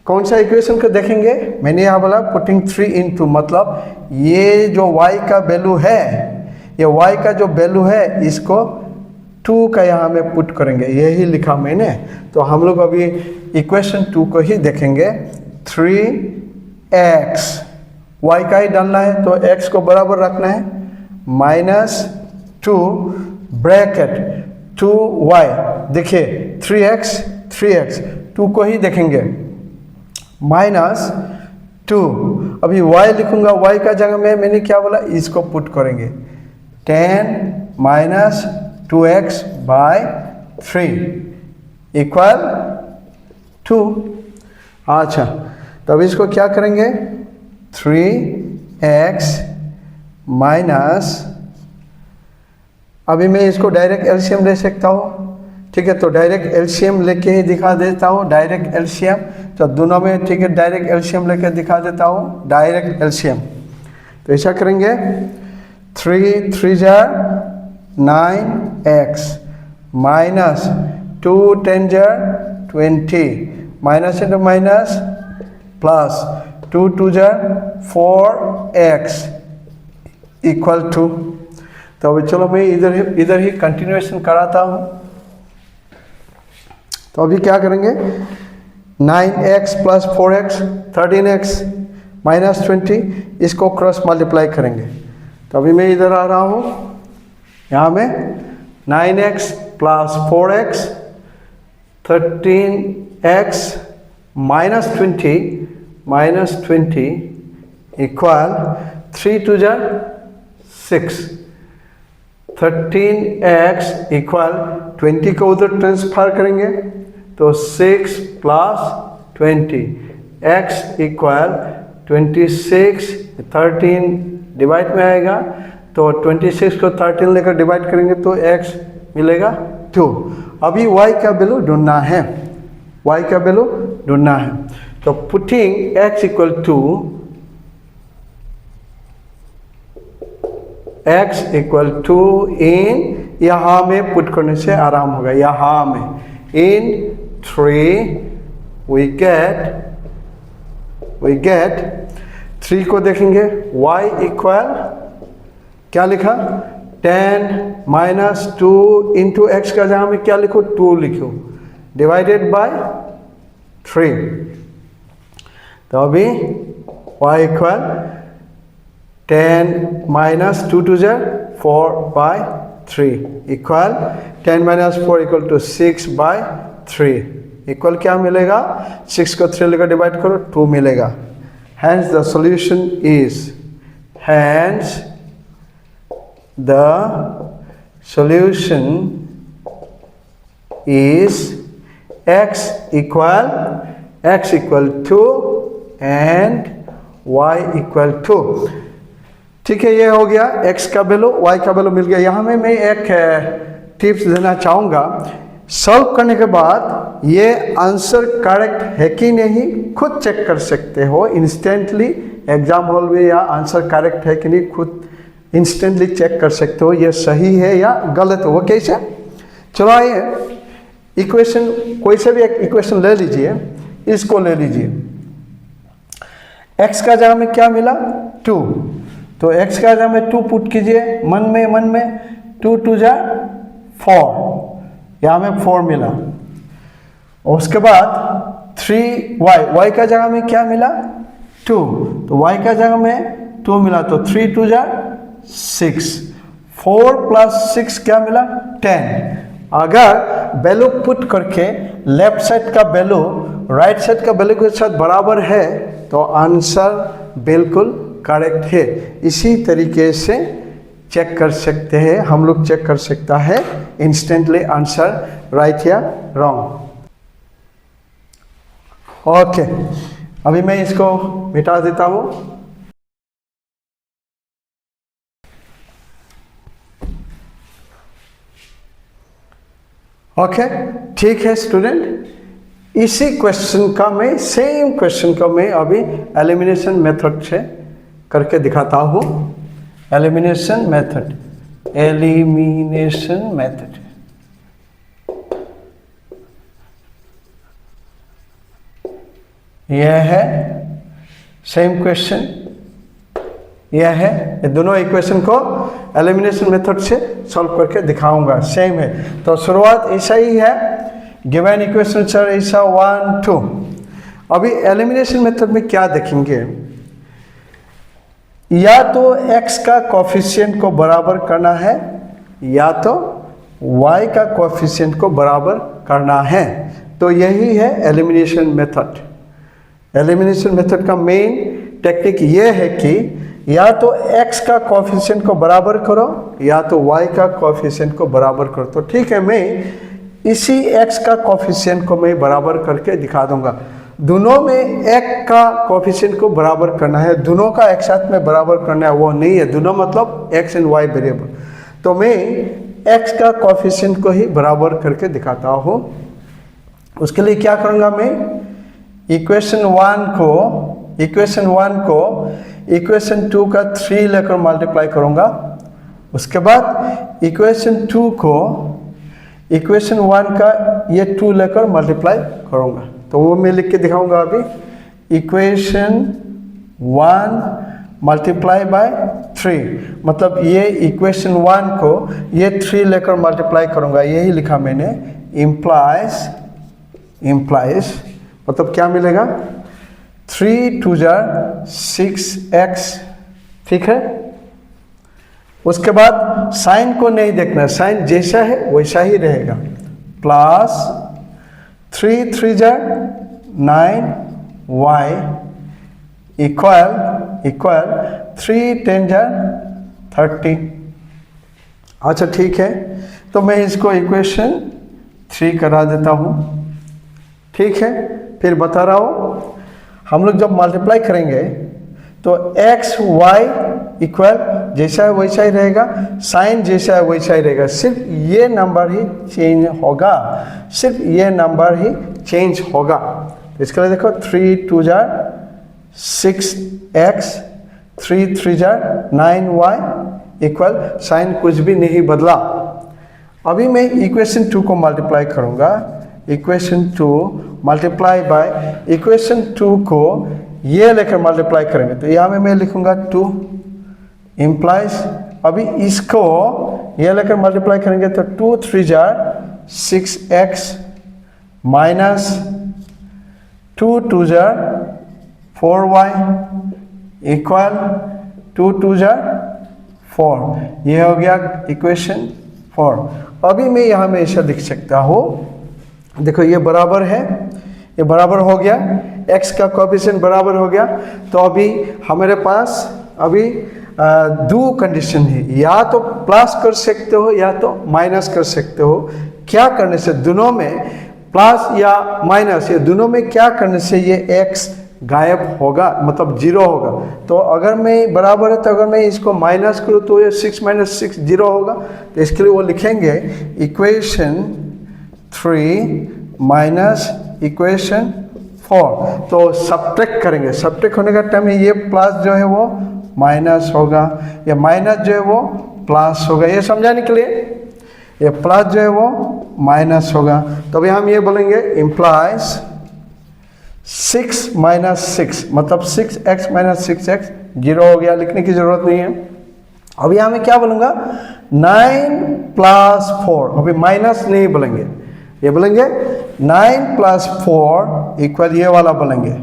कौन सा इक्वेशन को देखेंगे, मैंने यहाँ बोला पुटिंग 3 इन 2, मतलब ये जो y का वैल्यू है, ये y का जो वैल्यू है इसको 2 का यहाँ में पुट करेंगे, यही लिखा मैंने। तो हम लोग अभी इक्वेशन 2 को ही देखेंगे। 3x, y का ही डालना है तो x को बराबर रखना है, माइनस 2 ब्रैकेट 2y, देखिए 3x 2 को ही देखेंगे, माइनस 2। अभी y लिखूंगा, y का जगह में मैंने क्या बोला, इसको पुट करेंगे, 10 माइनस 2x बाय 3 इक्वल 2। अच्छा, तब इसको क्या करेंगे, 3x माइनस, अभी मैं इसको डायरेक्ट एलसीएम ले सकता हूँ, ठीक है। तो डायरेक्ट एलसीएम लेके ही दिखा देता हूँ, डायरेक्ट एलसीएम, तो दोनों में ठीक है, डायरेक्ट एलसीएम लेके दिखा देता हूँ, डायरेक्ट एलसीएम। तो ऐसा करेंगे, 3 3 जा 9x माइनस 2 10 जा 20, माइनस इंटू माइनस प्लस 2 2 जा 4x इक्वल टू। तो अभी चलो मैं इधर ही कंटिन्यूएशन कराता हूँ। तो अभी क्या करेंगे, 9x plus 4x 13x minus 20, इसको क्रॉस मल्टीप्लाई करेंगे। तो अभी मैं इधर आ रहा हूँ, यहाँ में 9x plus 4x 13x minus 20 equal 3 2 जा 6, 13x इक्वल 20 को उधर ट्रांसफर करेंगे तो 6 प्लस 20, x इक्वल 26, 13 डिवाइड में आएगा, तो 26 को 13 लेकर डिवाइड करेंगे तो x मिलेगा 2। अभी y का वैल्यू ढूंढना है, y का वैल्यू ढूंढना है। तो putting x equal to, x equal to in, यहाँ में पुट करने से आराम होगा, यहाँ में इन 3 we get 3 को देखेंगे, y इक्वल क्या लिखा, 10 माइनस 2 इंटू एक्स का जहाँ में क्या लिखो, 2 लिखो, डिवाइडेड बाय 3। तो अभी y इक्वल 10 माइनस 2 2 जा 4 by 3 equal 10 minus 4 equal to 6 by 3 equal क्या मिलेगा, 6 को 3 लेकर डिवाइड करो 2 मिलेगा। Hence the solution is, hence the solution is x equal 2 and y equal 2। ठीक है, ये हो गया x का वैल्यू, y का वैल्यू मिल गया। यहाँ में मैं एक टिप्स देना चाहूँगा, सॉल्व करने के बाद ये आंसर करेक्ट है कि नहीं खुद चेक कर सकते हो इंस्टेंटली, एग्जाम हॉल में या आंसर करेक्ट है कि नहीं खुद इंस्टेंटली चेक कर सकते हो ये सही है या गलत है। वो कैसे? चलो आइए इक्वेशन, कोई से भी एक इक्वेशन ले लीजिए, इसको ले लीजिए। x का जगह में क्या मिला? 2, तो x का जगह में 2 पुट कीजिए मन में 2 2 जा 4, यहाँ में 4 मिला। और उसके बाद 3y का जगह में क्या मिला? 2, तो y का जगह में 2 मिला, तो 3 2 जा 6, 4 प्लस 6 क्या मिला? 10। अगर वैल्यू पुट करके लेफ्ट साइड का वैल्यू राइट साइड का वैल्यू के साथ बराबर है तो आंसर बिल्कुल करेक्ट है। इसी तरीके से चेक कर सकते हैं, हम लोग चेक कर सकता है इंस्टेंटली आंसर राइट या रॉन्ग। ओके, अभी मैं इसको मिटा देता हूँ। ओके, ठीक है स्टूडेंट, इसी क्वेश्चन का मैं सेम क्वेश्चन का मैं अभी एलिमिनेशन मेथड से करके दिखाता हूँ। Elimination method, elimination method. यह है सेम क्वेश्चन, यह है, ये दोनों इक्वेशन को एलिमिनेशन मेथड से सॉल्व करके दिखाऊंगा, सेम है। तो शुरुआत ऐसा ही है, गिवन इक्वेशन सर ऐसा 1 2। अभी एलिमिनेशन मेथड में क्या देखेंगे, या तो x का कोफिशिएंट को बराबर करना है या तो y का कोफिशिएंट को बराबर करना है। तो यही है एलिमिनेशन मेथड। एलिमिनेशन मेथड का मेन टेक्निक ये है कि या तो x का कोफिशिएंट को बराबर करो या तो y का कोफिशिएंट को बराबर करो। तो ठीक है, मैं इसी x का कोफिशिएंट को मैं बराबर करके दिखा दूंगा। दोनों में एक का कोफिशिएंट को बराबर करना है, दोनों का एक साथ में बराबर करना है वो नहीं है, दोनों मतलब x एंड y वेरिएबल। तो मैं x का कोफिशिएंट को ही बराबर करके दिखाता हूँ। उसके लिए क्या करूँगा, मैं इक्वेशन 1 को इक्वेशन 2 का 3 लेकर मल्टीप्लाई करूँगा। उसके बाद इक्वेशन 2 को इक्वेशन 1 का ये 2 लेकर मल्टीप्लाई करूँगा। तो वो मैं लिख के दिखाऊंगा अभी। इक्वेशन 1 मल्टीप्लाई बाय 3, मतलब ये इक्वेशन 1 को ये 3 लेकर मल्टीप्लाई करूँगा, यही लिखा मैंने। इम्प्लाइज मतलब क्या मिलेगा, 3 2 जा 6x, ठीक है। उसके बाद साइन को नहीं देखना, साइन जैसा है वैसा ही रहेगा। प्लस 3 3 जा 9y इक्वल 3 10 जा 30। अच्छा ठीक है, तो मैं इसको इक्वेशन 3 करा देता हूँ, ठीक है। फिर बता रहा हूँ, हम लोग जब मल्टीप्लाई करेंगे तो x y इक्वल जैसा है वैसा ही रहेगा, साइन जैसा है वैसा ही रहेगा, सिर्फ ये नंबर ही चेंज होगा, सिर्फ ये नंबर ही चेंज होगा। तो इसके लिए देखो 3 2 जा 6x 3 3 जा 9y इक्वल साइन कुछ भी नहीं बदला। अभी मैं इक्वेशन 2 को मल्टीप्लाई करूँगा। इक्वेशन 2 मल्टीप्लाई बाय इक्वेशन 2 को ये लेकर मल्टीप्लाई करेंगे, तो यहाँ में मैं लिखूंगा 2 इम्प्लाइज। अभी इसको ये लेकर मल्टीप्लाई करेंगे तो 2 3 जा 6x माइनस 2 2 जा 4y इक्वल 2 2 जा 4। ये हो गया इक्वेशन 4। अभी मैं यहाँ में ऐसा लिख सकता हूँ, देखो ये बराबर है, ये बराबर हो गया, x का कोएफिशिएंट बराबर हो गया। तो अभी हमारे पास अभी दो कंडीशन है, या तो प्लस कर सकते हो या तो माइनस कर सकते हो। क्या करने से, दोनों में प्लस या माइनस, ये दोनों में क्या करने से ये x गायब होगा, मतलब 0 होगा। तो अगर मैं बराबर है, तो अगर मैं इसको माइनस करूँ तो ये 6 - 6 0 होगा। तो इसके लिए वो लिखेंगे इक्वेशन 3 माइनस इक्वेशन 4। 4। तो सब्ट्रैक्ट करेंगे, सब्ट्रैक्ट होने का टाइम में ये प्लस जो है वो माइनस होगा, ये माइनस जो है वो प्लस होगा, ये समझाने के लिए ये प्लस जो है वो माइनस होगा। तो अभी हम ये बोलेंगे इम्प्लाइज 6 माइनस 6 मतलब 6x माइनस 6x 0 हो गया, लिखने की जरूरत नहीं है। अभी यहाँ मैं क्या बोलूँगा 9 प्लस 4, अभी माइनस नहीं बोलेंगे, ये बोलेंगे 9 प्लस 4 इक्वल ये वाला बोलेंगे,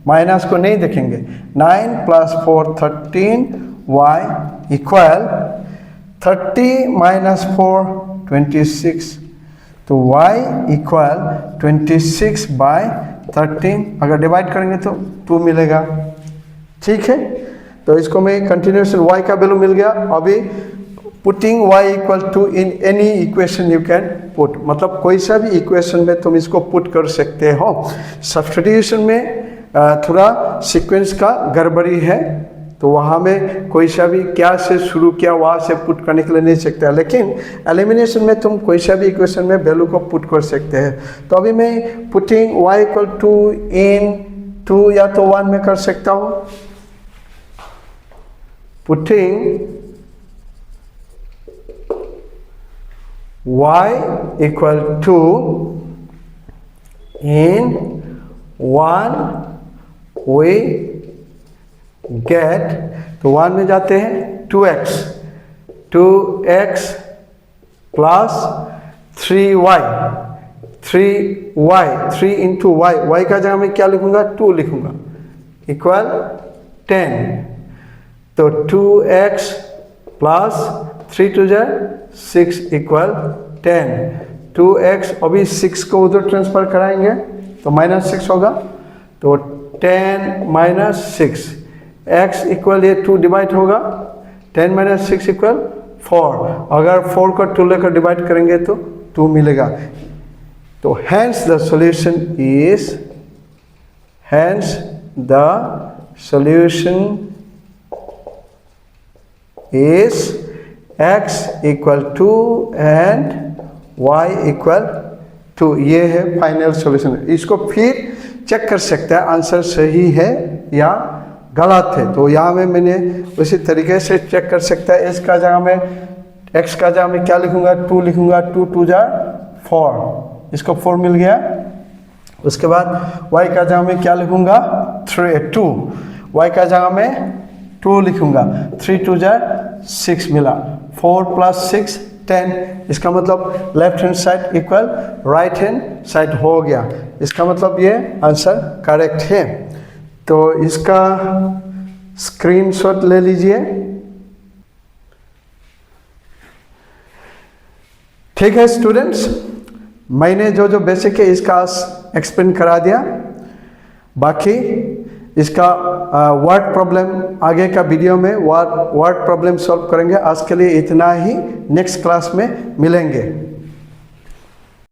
माइनस को नहीं देखेंगे। 9 प्लस 4 13y इक्वल 30 माइनस 4 26, तो y इक्वल 26 बाय 13, अगर डिवाइड करेंगे तो 2 मिलेगा। ठीक है, तो इसको मैं कंटिन्यूएशन y का वैल्यू मिल गया। अभी putting y equal to in any equation you can put, मतलब कोई सा भी इक्वेशन में तुम इसको पुट कर सकते हो। सब्स्टिट्यूशन में थोड़ा सीक्वेंस का गड़बड़ी है, तो वहाँ में कोई सा भी क्या से शुरू किया वहाँ से पुट करने के लिए नहीं सकता, लेकिन एलिमिनेशन में तुम कोई सा भी इक्वेशन में वैल्यू को पुट कर सकते हैं। तो अभी मैं putting y equal to in 2 या तो 1 में कर सकता हूँ। Putting y equal to in 1 we get, तो 1 में जाते हैं 2x plus 3y 3 into y का जगह मैं क्या लिखूंगा 2 लिखूंगा इक्वल 10, तो 2x plus 3 to 6 equal 10, 2x अभी 6 को उधर ट्रांसफर कराएंगे तो माइनस 6 होगा, तो 10 माइनस 6 x इक्वल ये 2 डिवाइड होगा, 10 माइनस 6 इक्वल 4, अगर 4 को 2 लेकर डिवाइड करेंगे तो 2 मिलेगा। तो hence the solution is x equal 2 and y equal 2, ये है फाइनल सॉल्यूशन। इसको फिर चेक कर सकता है आंसर सही है या गलत है, तो यहाँ में मैंने उसी तरीके से चेक कर सकता है। x का जगह में क्या लिखूंगा 2 लिखूंगा, 2 2 जा 4, इसको 4 मिल गया। उसके बाद y का जगह में क्या लिखूंगा 2, y का जगह में 2 लिखूंगा, 3 2 जा 6 मिला, 4 प्लस 6 10, इसका मतलब left hand side equal right hand side हो गया, इसका मतलब ये आंसर करेक्ट है। तो इसका स्क्रीनशॉट ले लीजिए। ठीक है स्टूडेंट्स, मैंने जो बेसिक है इसका एक्सप्लेन करा दिया, बाकी इसका वर्ड प्रॉब्लम आगे का वीडियो में वर्ड प्रॉब्लम सॉल्व करेंगे। आज के लिए इतना ही, नेक्स्ट क्लास में मिलेंगे।